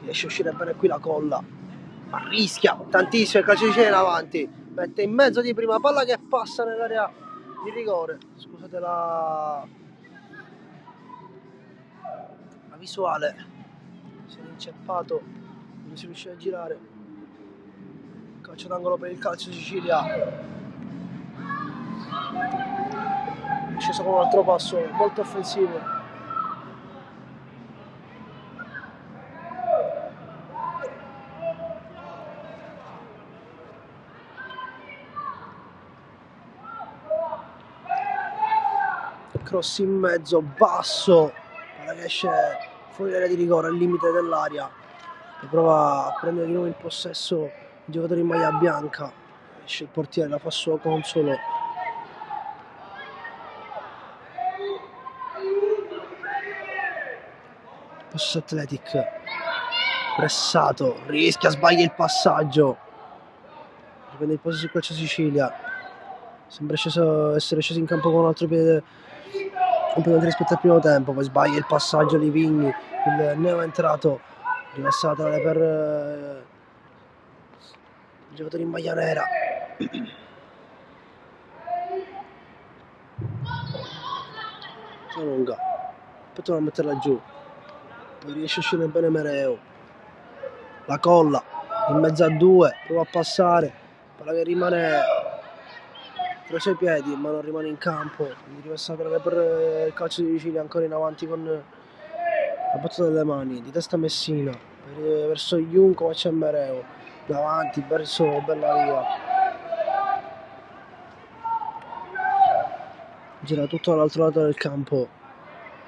Riesce a uscire bene qui la Colla, ma rischia tantissimo il calcio Sicilia in avanti, mette in mezzo di prima palla che passa nell'area di rigore. Scusate la visuale, si è inceppato, non si riuscì a girare. Calcio d'angolo per il calcio Sicilia. È sceso con un altro passo molto offensivo. Cross in mezzo, basso, palla che esce fuori l'area di rigore, al limite dell'area, e prova a prendere di nuovo il possesso il giocatore in maglia bianca. Esce il portiere, la fa suo Consolo. Possesso Athletic, pressato, rischia, sbaglia il passaggio, riprende il possesso il calcio Sicilia. Sembra essere sceso in campo con un altro piede completamente rispetto al primo tempo, poi sbaglia il passaggio di Vigni, il neo entrato, riversata per il giocatore in maglia nera. Lunga, aspetta a metterla giù, poi riesce a uscire bene Mereo. La Colla in mezzo a due, prova a passare, palla che rimane tra i suoi piedi ma non rimane in campo, quindi riversata per il calcio di Sicilia, ancora in avanti con la battuta delle mani, di testa Messina verso Junco, ma c'è Mereo davanti verso Bellavia, gira tutto dall'altro lato del campo,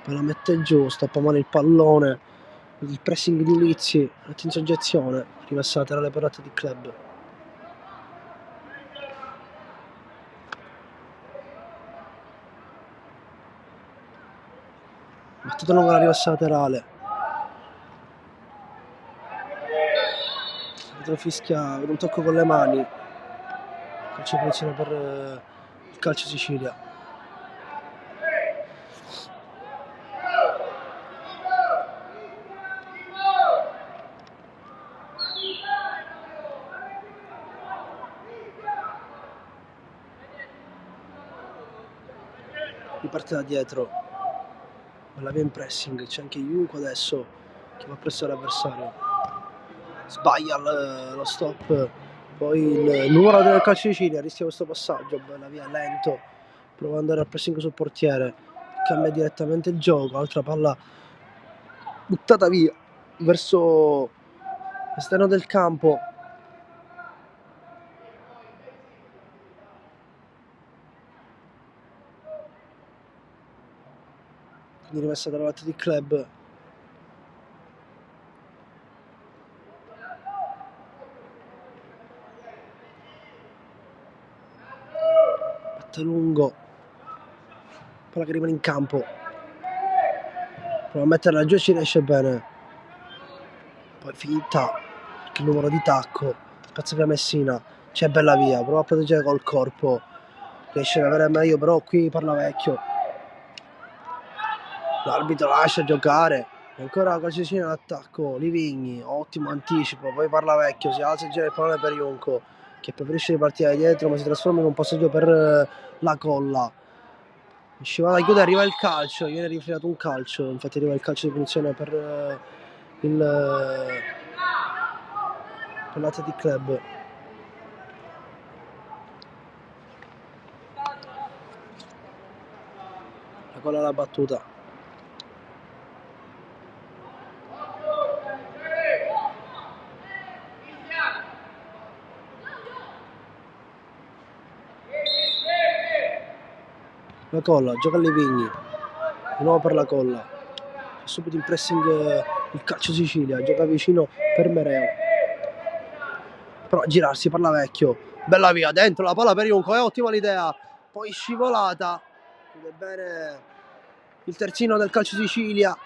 poi la mette giù, stoppa male il pallone, il pressing di Ulizzi, attenzione oggezione, riversata dalle parate di club. Battuta lunga la riversa laterale, fischia per un tocco con le mani, calcio di punizione per il calcio Sicilia. Riparte da dietro, la via in pressing, c'è anche Junco adesso che va presso l'avversario, sbaglia lo stop, poi il numero del calcio Sicilia rischia questo passaggio, bella via, lento, prova ad andare al pressing sul portiere, cambia direttamente il gioco, altra palla buttata via verso l'esterno del campo. Quindi rimessa dalla parte di club. Batte lungo, palla che rimane in campo, prova a metterla giù e ci riesce bene, poi finta il numero di tacco, spazza via Messina, c'è Bellavia, prova a proteggere col corpo, riesce ad avere meglio, però qui parla vecchio. L'arbitro lascia giocare, ancora calcio in attacco, Livigni, ottimo anticipo, poi parla vecchio, si alza e gira il pallone per Junco, che preferisce ripartire dietro ma si trasforma in un passaggio per la Colla. Scivola da chiudere, arriva il calcio, viene rifilato un calcio, infatti arriva il calcio di punizione per l'Athletic Club. La Colla l'ha battuta. La Colla, gioca a Livigni, di nuovo per la Colla, subito in pressing il calcio Sicilia, gioca vicino per Mereo, però a girarsi, parla vecchio, bella via, dentro la palla per Junco, è ottima l'idea, poi scivolata, chiude bene il terzino del calcio Sicilia,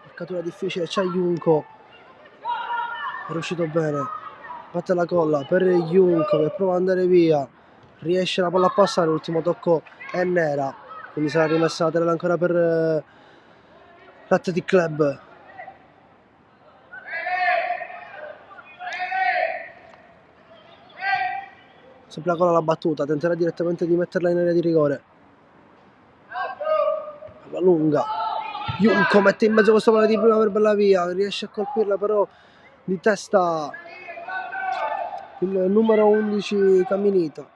marcatura difficile, c'è Junco, è riuscito bene, batte la Colla per Junco che prova ad andare via, riesce la palla a passare, l'ultimo tocco è nera, quindi sarà rimessa laterale ancora per l'Athletic Club. Sempre la Colla la battuta, tenterà direttamente di metterla in area di rigore. Alla lunga, Junco mette in mezzo questo pallone di prima per Bellavia, riesce a colpirla però di testa il numero 11 Camminita.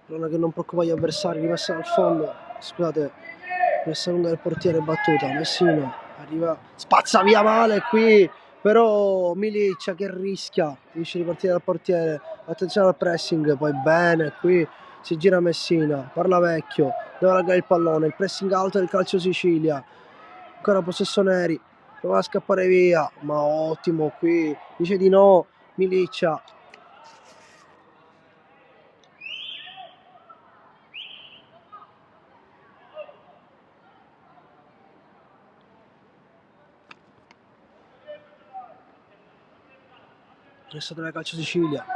Pallone che non preoccupa gli avversari, rimessa al fondo, scusate, messa lunga del portiere, battuta, Messina arriva, spazza via male qui, però Milicia che rischia, riesce a ripartire dal portiere, attenzione al pressing, poi bene, qui si gira Messina, parla vecchio, deve allargare il pallone, il pressing alto del calcio Sicilia, ancora possesso Neri, prova a scappare via, ma ottimo qui, dice di no Milicia. Resta della calcio Sicilia,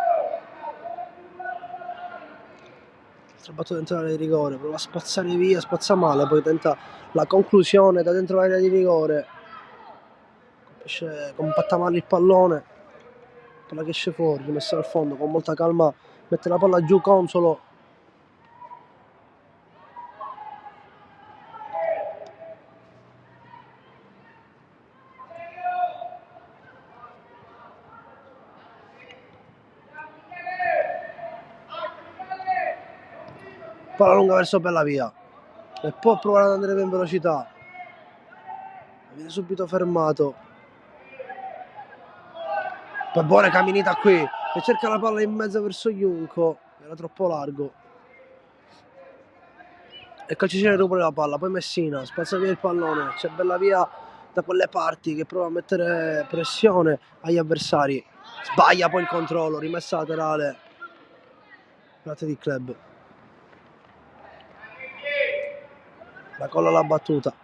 battuto dentro l'area di rigore, prova a spazzare via, spazza male, poi tenta la conclusione da dentro l'area di rigore, colpisce compatta male il pallone, palla che esce fuori, rimessa al fondo, con molta calma mette la palla giù Consolo, palla lunga verso Bellavia e può provare ad andare in velocità, viene subito fermato, poi buona Camminita qui e cerca la palla in mezzo verso Junco, era troppo largo e Calcisini recupera la palla, poi Messina spazza via il pallone, c'è Bellavia da quelle parti che prova a mettere pressione agli avversari, sbaglia poi il controllo, rimessa laterale Athletic Club. La Colla l'ha battuta,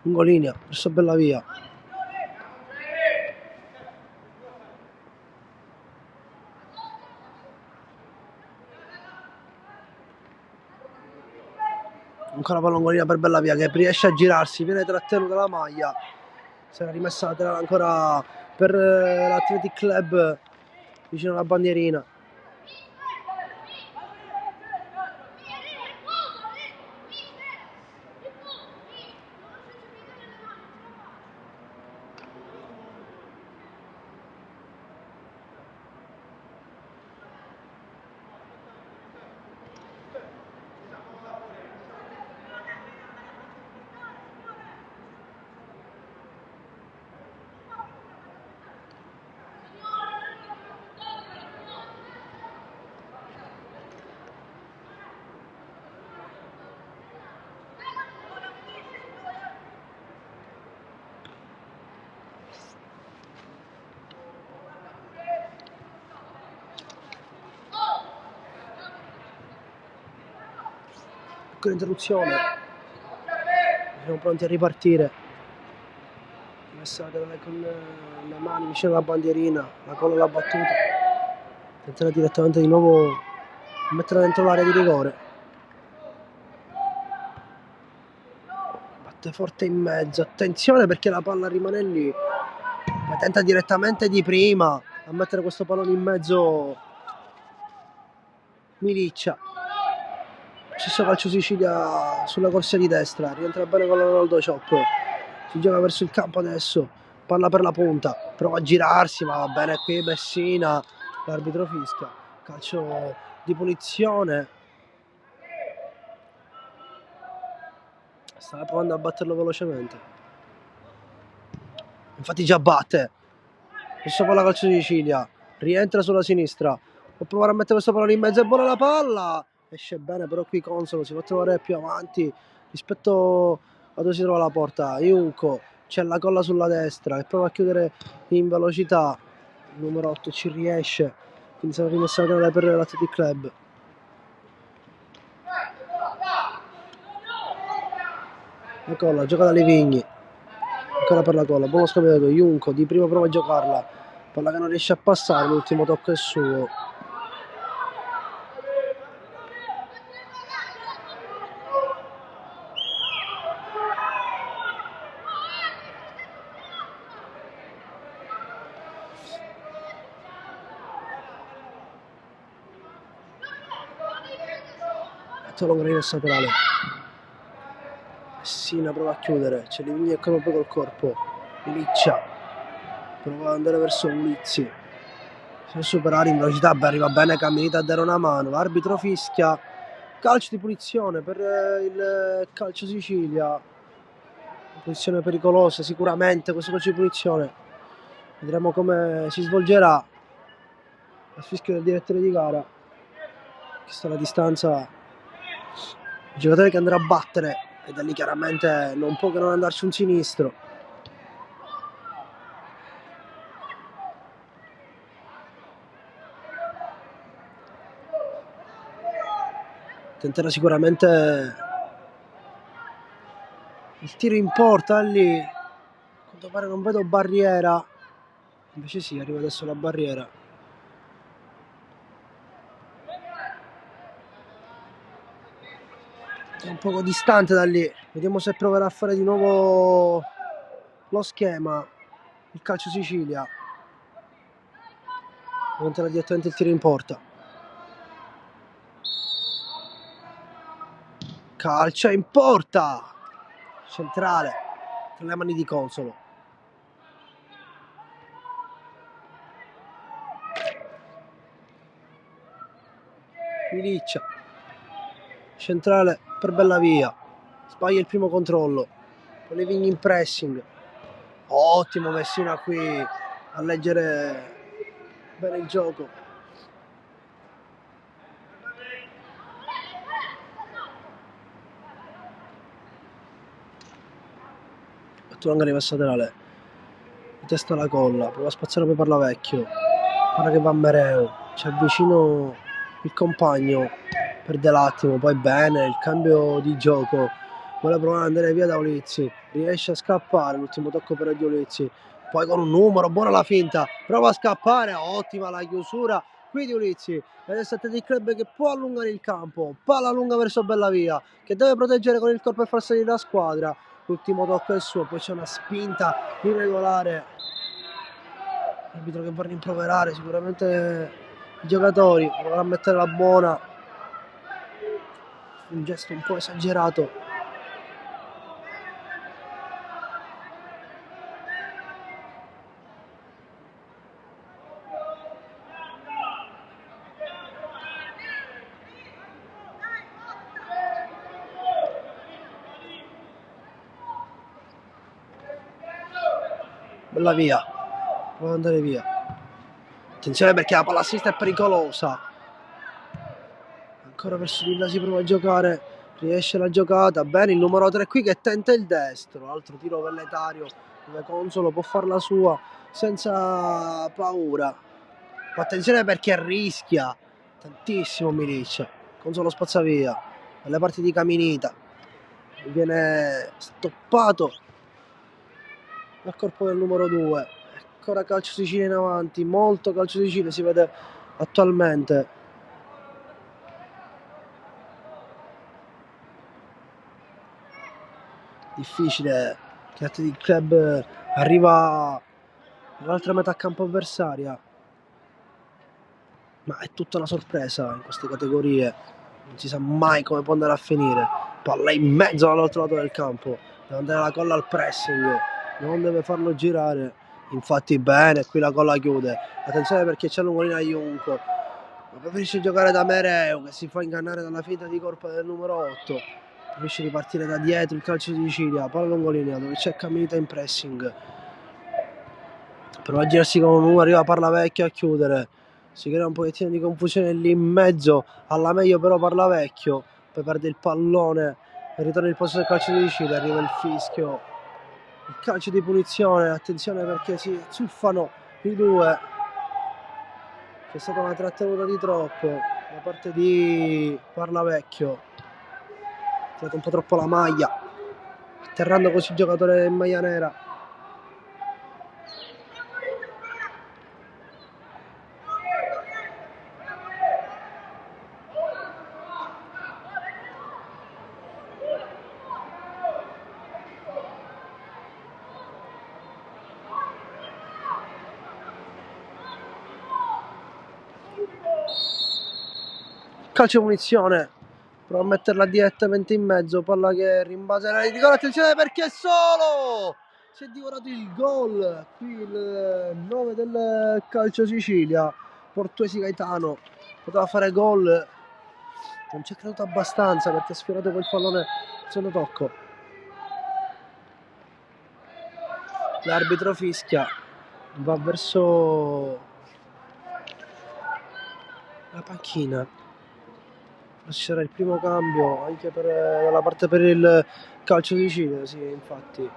lungolinea verso Bellavia, ancora pallongolina per Bellavia che riesce a girarsi, viene trattenuta dalla maglia, sarà rimessa laterale ancora per l'Athletic Club vicino alla bandierina. Piccola interruzione, siamo pronti a ripartire. messa laterale con le mani vicino alla bandierina, la colla l'ha battuta, tenterà direttamente di nuovo a mettere dentro l'area di rigore, batte forte in mezzo, attenzione perché la palla rimane lì, poi tenta direttamente di prima a mettere questo pallone in mezzo Miliccia. Stesso calcio Sicilia sulla corsia di destra, rientra bene con la Ronaldo Chop, si gioca verso il campo adesso, palla per la punta, prova a girarsi ma va bene qui Messina, l'arbitro fischia, calcio di punizione, stava provando a batterlo velocemente, infatti già batte, adesso palla calcio di Sicilia, rientra sulla sinistra, può provare a mettere questo pallone in mezzo, è buona la palla, esce bene però qui Consolo si fa trovare più avanti rispetto a dove si trova la porta. Junco, c'è la colla sulla destra e prova a chiudere in velocità, il numero 8 ci riesce, quindi sarà rimessa la canale per l'Athletic Club. La colla gioca da Livigni, ancora per la colla, buono scambiato, Junco di prima prova a giocarla, palla che non riesce a passare, l'ultimo tocco è suo. Longa rimessa laterale, Messina prova a chiudere, c'è Livigni e proprio col corpo, Miliccia prova ad andare verso Ulizzi, per superare in velocità, arriva bene Caminita a dare una mano, l'arbitro fischia, calcio di punizione per il calcio Sicilia, posizione pericolosa sicuramente questo calcio di punizione, vedremo come si svolgerà, il fischio del direttore di gara, che sta alla distanza, il giocatore che andrà a battere, e da lì chiaramente non può che non andarci un sinistro. Tenterà sicuramente il tiro in porta lì, a quanto pare non vedo barriera, invece sì, arriva adesso la barriera. È un poco distante da lì, vediamo se proverà a fare di nuovo lo schema, il calcio Sicilia, tenterà direttamente il tiro in porta, calcia in porta, centrale, tra le mani di Consolo, Miliccia, centrale per Bellavia, sbaglia il primo controllo, poi Livigni in pressing, ottimo Messina qui a leggere bene il gioco, Lunga rimessa laterale, di testa alla colla, prova a spazzare poi per la Vecchio, guarda che va Mereu, c'è vicino il compagno, perde l'attimo, poi bene, il cambio di gioco, vuole provare ad andare via da Ulizzi, riesce a scappare, l'ultimo tocco per di Ulizzi, poi con un numero, buona la finta, prova a scappare, ottima la chiusura qui di Ulizzi, ed è Athletic Club che può allungare il campo, palla lunga verso Bellavia, che deve proteggere con il corpo e far salire la squadra, l'ultimo tocco è suo, poi c'è una spinta irregolare, l'arbitro che va a rimproverare sicuramente i giocatori, proverà a mettere la buona, un gesto un po' esagerato. Bella via, può andare via, attenzione perché la palla a sinistra è pericolosa, ancora verso di là si prova a giocare, riesce la giocata, bene il numero 3 qui che tenta il destro, altro tiro velletario dove Consolo può far la sua senza paura, ma attenzione perché rischia tantissimo Miliccia, Consolo spazza via, dalle parti di Caminita, viene stoppato al corpo del numero 2. Ancora calcio Sicilia in avanti, molto calcio Sicilia si vede attualmente. Difficile che Athletic Club arriva nell'altra metà campo avversaria, ma è tutta una sorpresa in queste categorie, non si sa mai come può andare a finire. Palla in mezzo all'altro lato del campo, deve andare la colla al pressing, non deve farlo girare, infatti bene, qui la colla chiude, attenzione perché c'è Lungolina Junco, ma preferisce giocare da Mereu che si fa ingannare dalla finta di corpo del numero 8, preferisce ripartire da dietro il calcio di Sicilia, palla Lungolina dove c'è Caminita in pressing, prova a girarsi con uno, arriva Parlavecchio a chiudere, si crea un pochettino di confusione lì in mezzo, alla meglio però Parlavecchio, poi perde il pallone e ritorna il posto del calcio di Sicilia, arriva il fischio, il calcio di punizione, attenzione perché si zuffano i due, c'è stata una trattenuta di troppo da parte di Parlavecchio, ha tirato un po' troppo la maglia, atterrando così il giocatore in maglia nera. Calcio punizione, prova a metterla direttamente in mezzo, palla che rimbalza nella di gol, attenzione perché è solo! Si è divorato il gol, qui il 9 del calcio Sicilia, Portuesi Gaetano, poteva fare gol, non ci è creduto abbastanza perché ha sfiorato quel pallone al secondo tocco. L'arbitro fischia, va verso la panchina. Ci sarà il primo cambio anche dalla parte per il calcio di Sicilia, sì, infatti.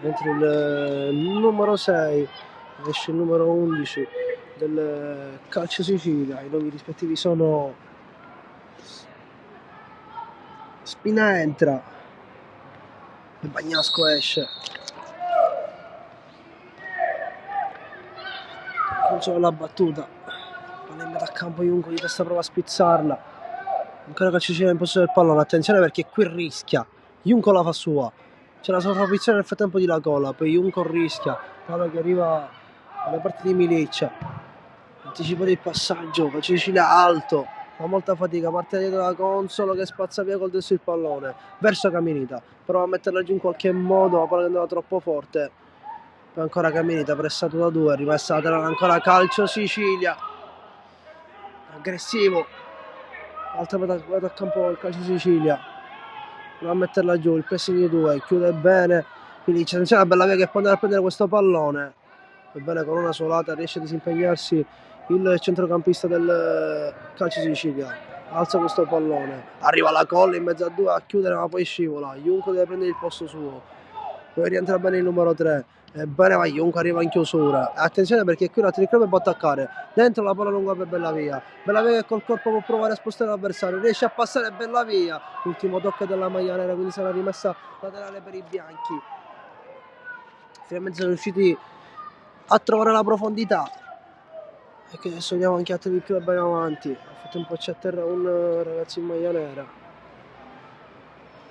Mentre il numero 6 esce il numero 11 del calcio Sicilia, i nomi rispettivi sono Spina entra e Bagnasco esce. Comincia la battuta, palla in metà campo, Junco di testa prova a spizzarla, ancora calcio Sicilia in possesso del pallone, attenzione perché qui rischia, Junco la fa sua, c'è la sovrapposizione nel frattempo di Lacola, poi Junco rischia, palla che arriva alla parte di Milic, anticipa il passaggio, calcio Sicilia alto, fa molta fatica, parte dietro da Consolo che spazza via col destro il pallone verso Caminita, prova a metterla giù in qualche modo, la palla che andava troppo forte, poi ancora Caminita pressato da due, rimessa laterale, ancora calcio Sicilia, aggressivo, altra metà campo il calcio Sicilia, prova a metterla giù, il pressing di due, chiude bene, quindi c'è attenzione a Bellavia che può andare a prendere questo pallone, ebbene con una solata riesce a disimpegnarsi il centrocampista del calcio Sicilia, alza questo pallone, arriva la colla in mezzo a due a chiudere ma poi scivola, Junco deve prendere il posto suo, poi rientra bene il numero 3, ebbene ma Junco arriva in chiusura, attenzione perché qui l'Athletic Club può attaccare, dentro la palla lunga per Bellavia che col corpo può provare a spostare l'avversario, riesce a passare Bellavia, ultimo tocco della maglia nera, quindi sarà rimessa laterale per i bianchi, finalmente sono riusciti a trovare la profondità e che adesso vediamo anche Athletic Club in avanti, ha fatto un po' c'è a terra un ragazzo in maglia nera,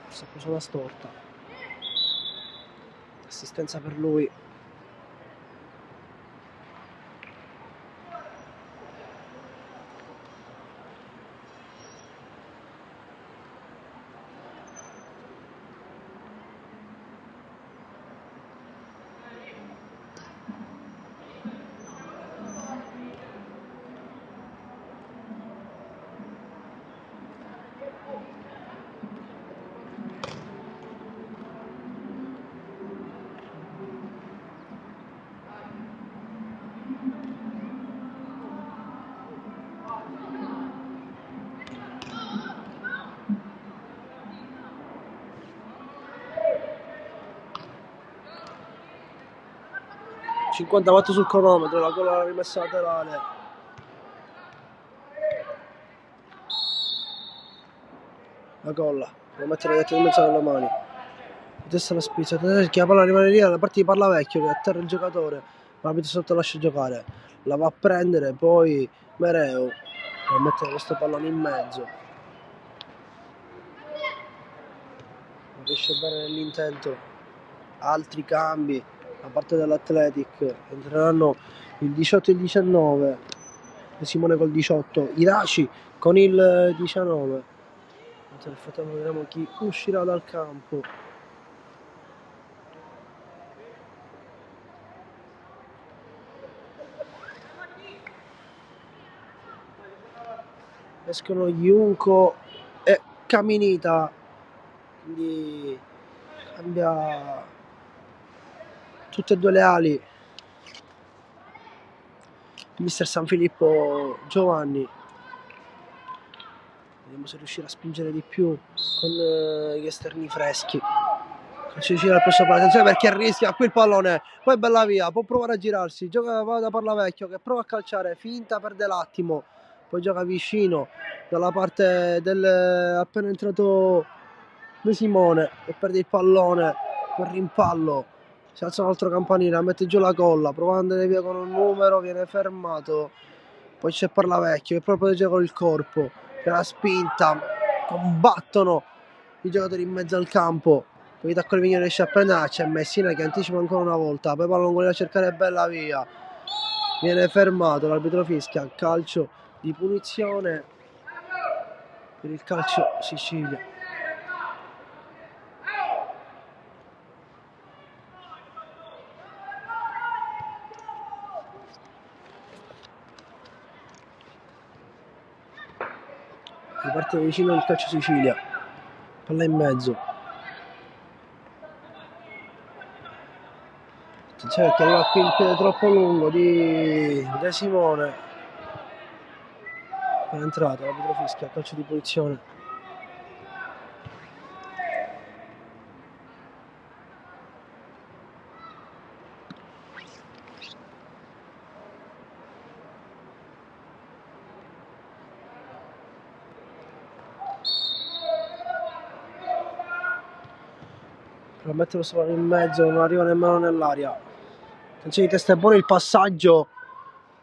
si è preso una storta, assistenza per lui. 54 sul cronometro, la colla rimessa laterale. La colla, devo mettere dietro in mezzo con le mani. Di testa la spizza, che la palla rimane lì, la parte di parla vecchio che atterra il giocatore, l'arbitro sotto lascia giocare, la va a prendere, poi Mereo va a mettere questo pallone in mezzo. Non riesce bene nell'intento, altri cambi da parte dell'Athletic, entreranno il 18 e il 19, Simone col 18, Iraci con il 19. Nel frattempo vedremo chi uscirà dal campo. Escono Junco e Caminita, quindi cambia tutte e due le ali mister Sanfilippo Giovanni. Vediamo se riuscirà a spingere di più con gli esterni freschi. Calcio di gira al posto, attenzione perché rischia qui il pallone, poi bella via, può provare a girarsi, gioca va da Parlavecchio che prova a calciare, finta, perde l'attimo, poi gioca vicino dalla parte del appena entrato De Simone e perde il pallone per rimpallo. Si alza un altro campanile, mette giù la colla, prova ad andare via con un numero, viene fermato, poi c'è Parlavecchio che proprio protegge con il corpo, che la spinta, combattono i giocatori in mezzo al campo, poi da Colvigno riesce a prendere, c'è Messina che anticipa ancora una volta, poi pallone vuole cercare bella via, viene fermato, l'arbitro fischia, calcio di punizione per il Calcio Sicilia. Riparte vicino il Calcio Sicilia, palla in mezzo, attenzione perché arriva qui il piede troppo lungo di De Simone, è entrato, l'arbitro fischia, calcio di punizione. Per mettere questo pallone in mezzo, non arriva nemmeno nell'aria. Attenzione di testa, è buono il passaggio,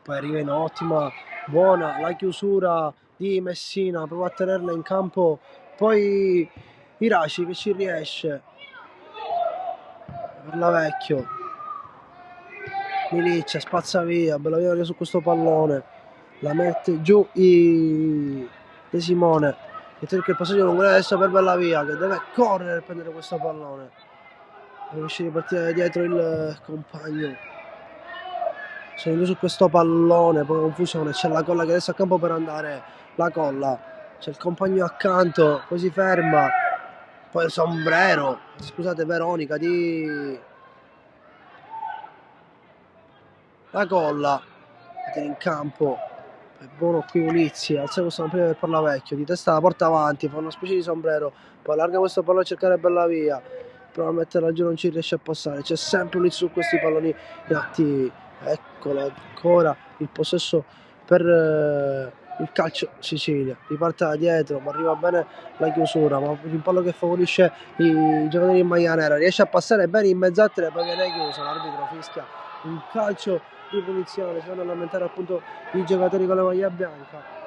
poi arriva in ottima, buona la chiusura di Messina, prova a tenerla in campo, poi Iraci che ci riesce, Parlavecchio, Miliccia, spazza via, bella via su questo pallone, la mette giù De Simone, e cerca il passaggio lungo adesso per bella via, che deve correre per prendere questo pallone. Riesce a ripartire dietro il compagno, sono in su questo pallone, poi confusione, c'è la colla che adesso a campo per andare, la colla, c'è il compagno accanto, poi si ferma, poi il sombrero, scusate, Veronica di la colla, mette in campo, è buono qui Ulizzi, alza questo prima per Parlavecchio, di testa la porta avanti, fa una specie di sombrero, poi allarga questo pallone a cercare bella via, prova a metterla giù, non ci riesce a passare, c'è sempre Ulizzi su questi palloni inattivi, eccolo ancora il possesso per il Calcio Sicilia, riparte da dietro ma arriva bene la chiusura, ma il pallone che favorisce i giocatori in maglia nera, riesce a passare bene in mezzo a tre, poi viene chiuso, l'arbitro fischia un calcio di punizione, si vanno a lamentare appunto i giocatori con la maglia bianca.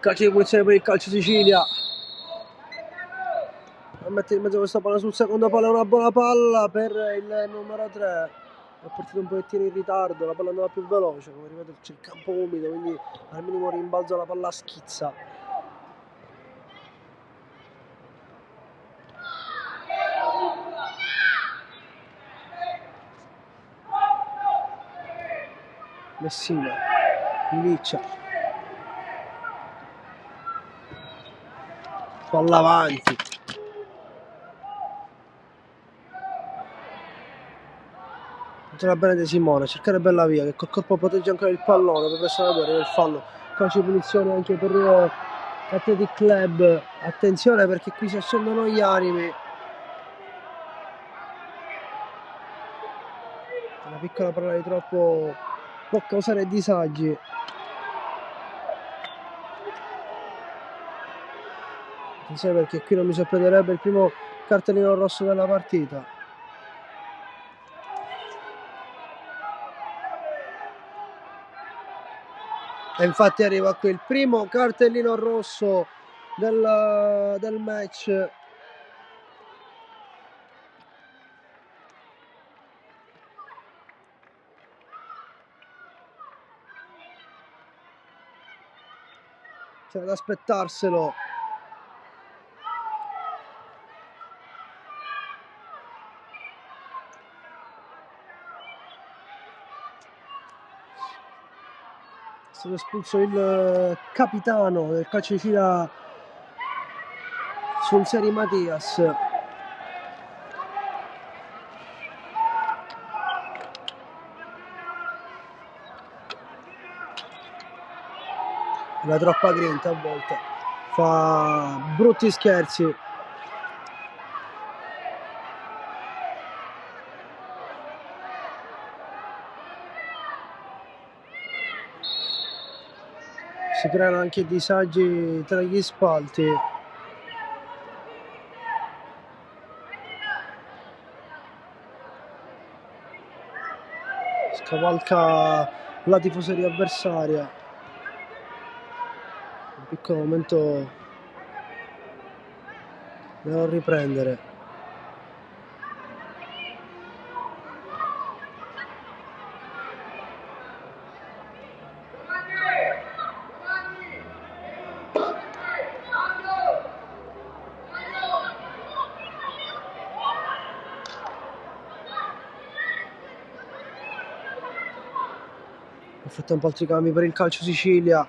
Calcio di punizione per il Calcio Sicilia, a mettere in mezzo questa palla sul secondo palo, è una buona palla per il numero 3, è partito un pochettino in ritardo, la palla andava più veloce, come ripeto c'è il campo umido, quindi al minimo rimbalzo la palla schizza. Messina, Miliccia, palla avanti, entra bene De Simone, cercare bella via che col corpo protegge ancora il pallone per pressare il fallo, calcio di punizione anche per Athletic Club. Attenzione perché qui si accendono gli animi. Una piccola parola di troppo può causare disagi. Attenzione perché qui non mi sorprenderebbe il primo cartellino rosso della partita. E infatti arriva qui il primo cartellino rosso del match. C'è da aspettarselo. È stato espulso il capitano del calcio di fila sul Seri Mattias. La troppa grinta a volte fa brutti scherzi. Si creano anche disagi tra gli spalti. Scavalca la tifoseria avversaria. Un piccolo momento devo riprendere. Nel frattempo altri cambi per il calcio Sicilia.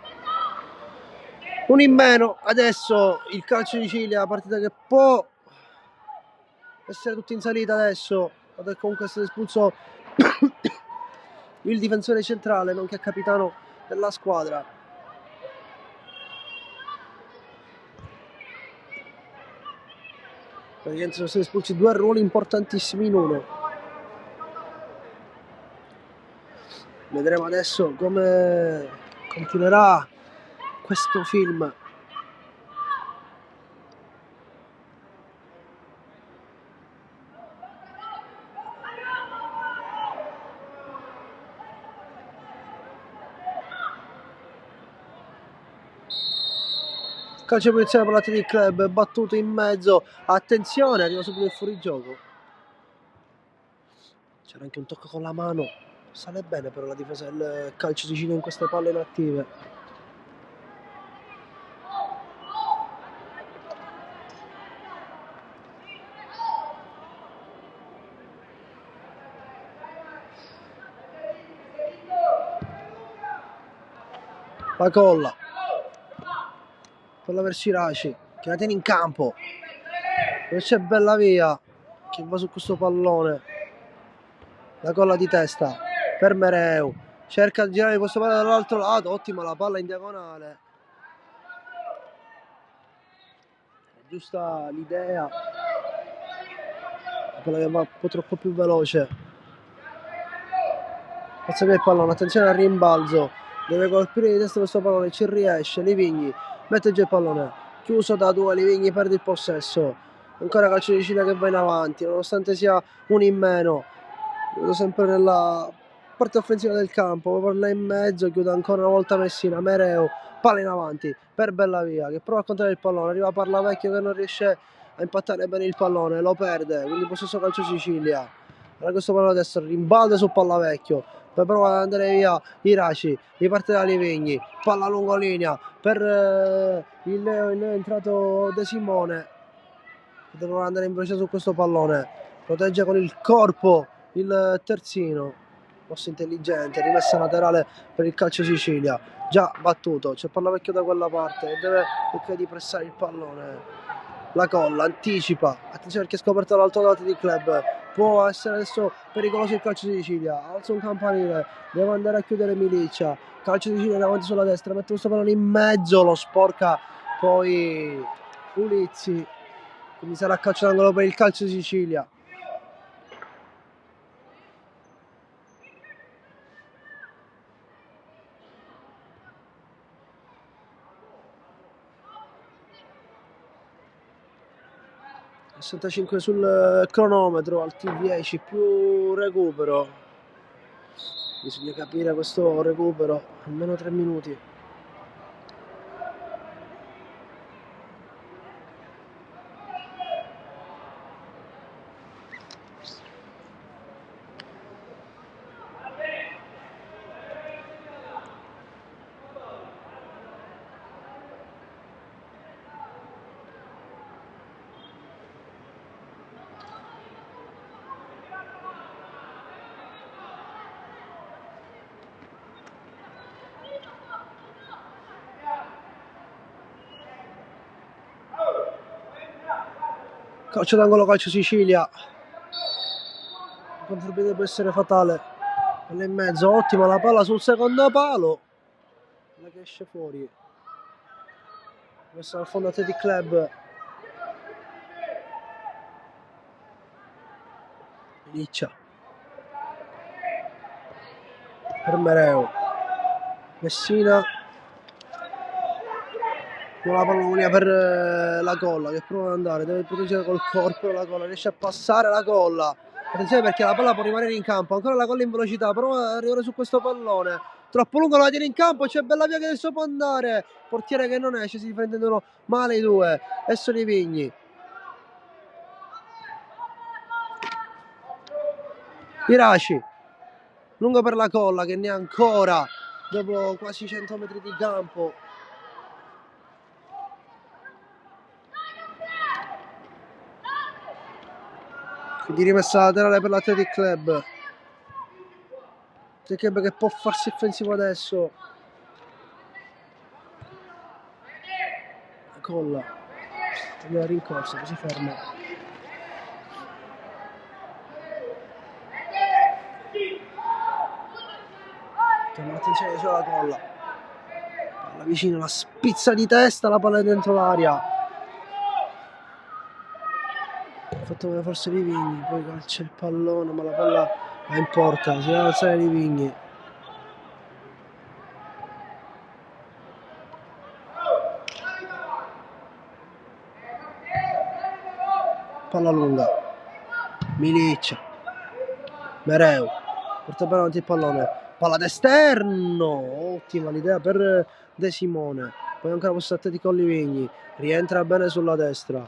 Un in meno, adesso il calcio di Sicilia, partita che può essere tutta in salita adesso, è comunque stato espulso il difensore centrale, nonché capitano della squadra. Praticamente sono stati espulsi due ruoli importantissimi in uno. Vedremo adesso come continuerà questo film. Calcio di punizione per l'Athletic Club, battuto in mezzo, attenzione, arriva subito il fuorigioco. C'era anche un tocco con la mano, sale bene però la difesa del calcio siciliano in queste palle inattive. La colla. Palla verso Iraci, che la tiene in campo. Dove c'è bella via, che va su questo pallone. La colla di testa per Mereu. Cerca di girare questo pallone dall'altro lato. Ottima la palla in diagonale. Giusta l'idea. La palla che va un po' troppo più veloce. Pazza via il pallone. Attenzione al rimbalzo. Deve colpire di testa questo pallone. Ci riesce. Livigni mette giù il pallone. Chiuso da due. Livigni perde il possesso. Ancora calcio di Sicilia che va in avanti. Nonostante sia un in meno. Vedo sempre nella parte offensiva del campo, parla in mezzo, chiude ancora una volta Messina, Mereu, palla in avanti per Bellavia che prova a controllare il pallone, arriva Parlavecchio che non riesce a impattare bene il pallone, lo perde, quindi possesso calcio Sicilia. Allora questo pallone adesso rimbalza su Pallavecchio, poi prova ad andare via Iraci, riparte da Livigni, palla lungolinea per il Leo è entrato De Simone, deve andare in velocità su questo pallone, protegge con il corpo il terzino, mossa intelligente, rimessa laterale per il Calcio Sicilia, già battuto, c'è Pallavecchio da quella parte e deve cercare di pressare il pallone. La Colla anticipa, attenzione perché è scoperto l'alto dati di club, può essere adesso pericoloso il Calcio di Sicilia, alza un campanile, deve andare a chiudere Milicia, Calcio di Sicilia davanti sulla destra, mette questo pallone in mezzo, lo sporca poi Pulizzi, quindi sarà calcio d'angolo per il Calcio di Sicilia. – 65 sul cronometro, al T10 più recupero, bisogna capire questo recupero, almeno 3 minuti. Calcio d'angolo, Calcio Sicilia. Il contropiede può essere fatale. Palla in mezzo, ottima la palla sul secondo palo. La che esce fuori. Messa al fondo Athletic Club. Liccia. Per Mereu. Messina. Con la palla per la Colla che prova ad andare, deve proteggere col corpo la Colla, riesce a passare la Colla. Attenzione perché la palla può rimanere in campo, ancora la Colla in velocità, prova ad arrivare su questo pallone. Troppo lungo, la tiene in campo, c'è Bellavia che adesso può andare. Portiere che non esce, si difendono male i due. E sono i Vigni. Iraci. Lungo per la Colla che ne ha ancora dopo quasi 100 metri di campo. Quindi rimessa laterale per l'Athletic Club. Club che può farsi offensivo adesso. La Colla. La rincorsa, che si ferma. Chiama l'attenzione sulla Colla. Palla vicino, la spizza di testa, la palla dentro l'aria. Ha fatto forse Livigni, poi calcia il pallone, ma la palla va in porta, si deve alzare Livigni. Palla lunga. Milic. Mereu. Porta bene avanti il pallone. Palla d'esterno. Ottima l'idea per De Simone. Poi ancora questo Atletico Livigni. Rientra bene sulla destra.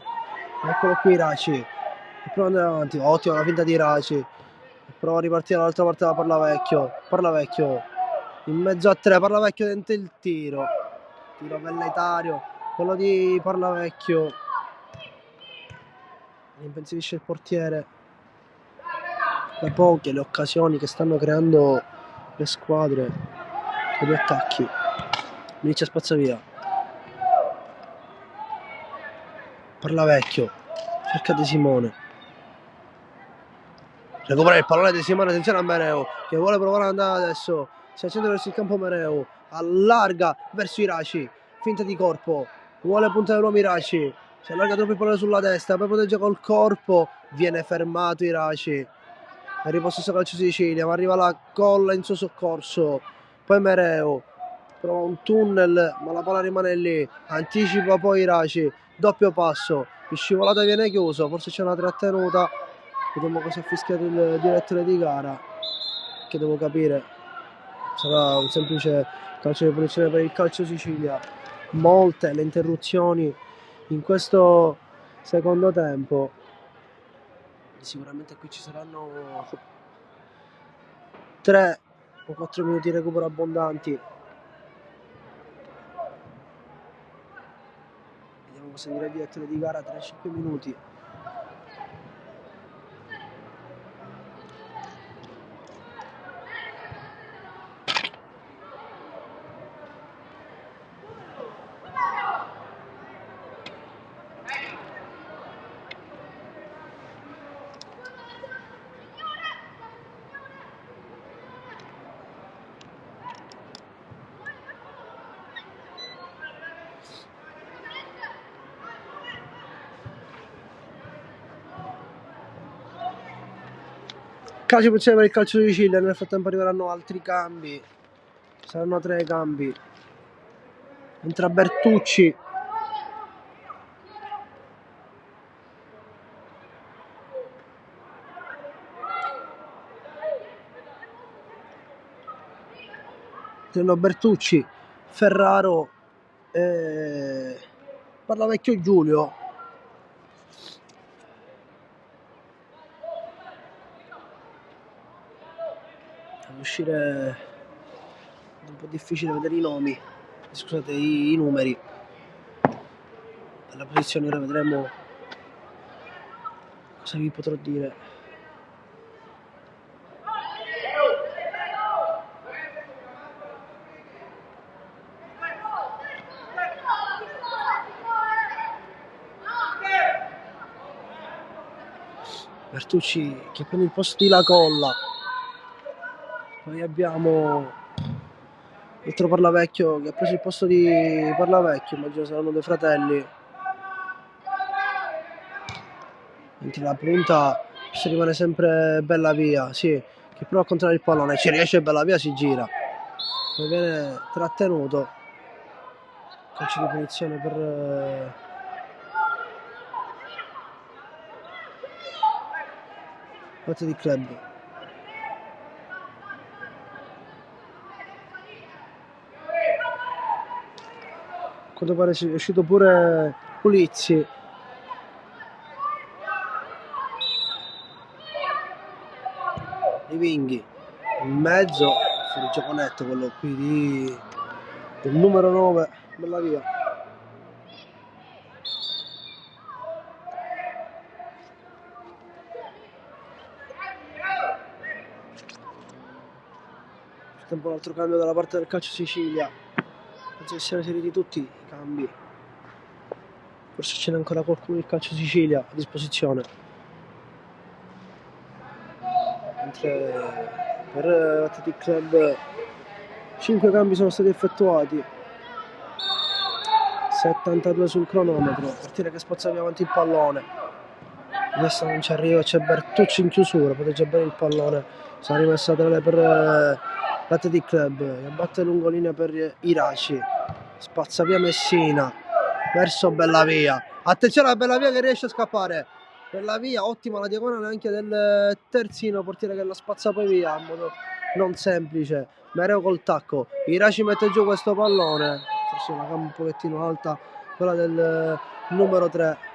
Eccolo qui Iraci. E prova ad andare avanti. Ottima la finta di Iraci. Prova a ripartire dall'altra parte da Parlavecchio. In mezzo a tre. Parlavecchio dentro il tiro. Tiro velleitario. Quello di Parlavecchio. Impensierisce il portiere. Le poche le occasioni che stanno creando le squadre e gli attacchi. Inizia spazza via. Parlavecchio. Cerca De Simone. Recupera il pallone De Simone. Attenzione a Mereu che vuole provare ad andare adesso. Si accende verso il campo Mereu. Allarga verso Iraci. Finta di corpo. Vuole puntare l'uomo Iraci. Si allarga troppo il pallone sulla destra. Poi protegge col corpo. Viene fermato Iraci. È riposto Calcio Sicilia, ma arriva la Colla in suo soccorso. Poi Mereu prova un tunnel, ma la palla rimane lì. Anticipa poi Iraci. Doppio passo. Il scivolata viene chiuso. Forse c'è una trattenuta. Vediamo cosa ha fischiato il direttore di gara. Che devo capire. Sarà un semplice calcio di punizione per il Calcio Sicilia. Molte le interruzioni in questo secondo tempo. Sicuramente qui ci saranno 3 o 4 minuti di recupero abbondanti. Vediamo cosa dirà il direttore di gara tra 5 minuti. calcio punizione per il calcio di Sicilia. Nel frattempo arriveranno altri cambi, saranno 3 cambi. Entra Bertucci, Ferraro, Parlavecchio Giulio. Devo uscire, è un po' difficile vedere i nomi, scusate, i numeri. Per la posizione ora vedremo cosa vi potrò dire. Bertucci che prende il posto di La Colla. Poi abbiamo Pietro Parlavecchio che ha preso il posto di Parlavecchio, immagino saranno dei fratelli. Mentre la punta si rimane sempre Bellavia, sì, che prova a controllare il pallone, ci riesce Bellavia, si gira. Poi viene trattenuto. Calcio di punizione per Athletic Club. A quanto pare è uscito pure Pulizzi. Livinghi in mezzo, fuori gioco netto quello qui del numero 9, Bellavia. Tempo un altro cambio dalla parte del calcio Sicilia. Penso che siano inseriti tutti i cambi. Forse ce n'è ancora qualcuno del calcio Sicilia a disposizione. Mentre per Athletic Club 5 cambi sono stati effettuati. 72 sul cronometro. Partire che spazza via avanti il pallone. Adesso non ci arriva, c'è Bertucci in chiusura, protegge bene il pallone. Sono rimessa tra le per l'Athletic Club, che batte lungolinea per Iraci, spazza via Messina verso Bellavia. Attenzione a Bellavia che riesce a scappare. Bellavia, ottima la diagonale anche del terzino portiere che la spazza poi via in modo non semplice. Mereo col tacco, Iraci mette giù questo pallone, forse una gamba un pochettino alta quella del numero 3.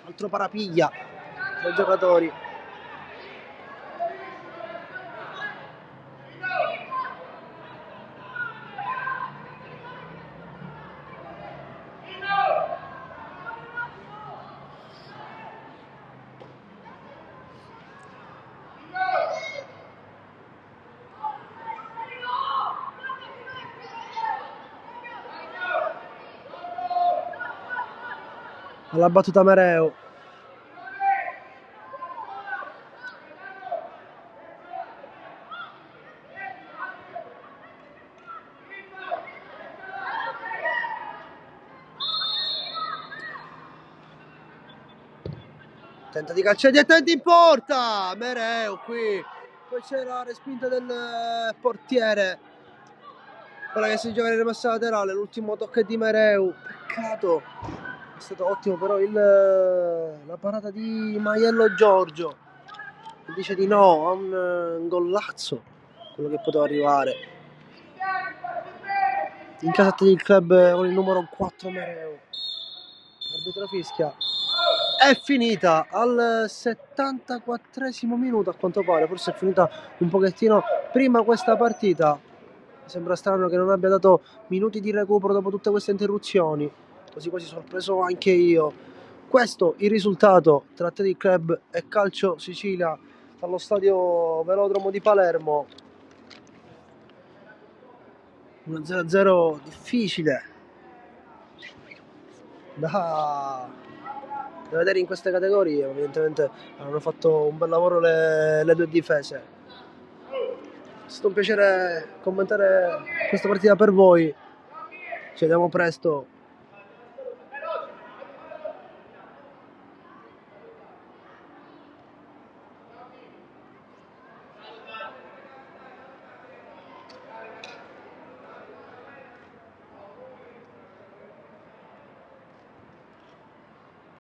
Altro parapiglia dai giocatori. Alla battuta Mereo. Tenta di calciare direttamente in porta. Mereo qui. Poi c'era la respinta del portiere. Quella che si gioca in rimessa laterale. L'ultimo tocco è di Mereu. Peccato. È stato ottimo però la parata di Maiello Giorgio, che dice di no a un gollazzo, quello che poteva arrivare. In casa del club con il numero 4 Mereu. Arbitro fischia. È finita al 74esimo minuto a quanto pare, forse è finita un pochettino prima questa partita. Mi sembra strano che non abbia dato minuti di recupero dopo tutte queste interruzioni. Così quasi sorpreso anche io. Questo il risultato tra Athletic Club e Calcio Sicilia allo stadio Velodromo di Palermo. 1-0 difficile da vedere in queste categorie. Evidentemente hanno fatto un bel lavoro le due difese. stato un piacere commentare questa partita per voi. Ci vediamo presto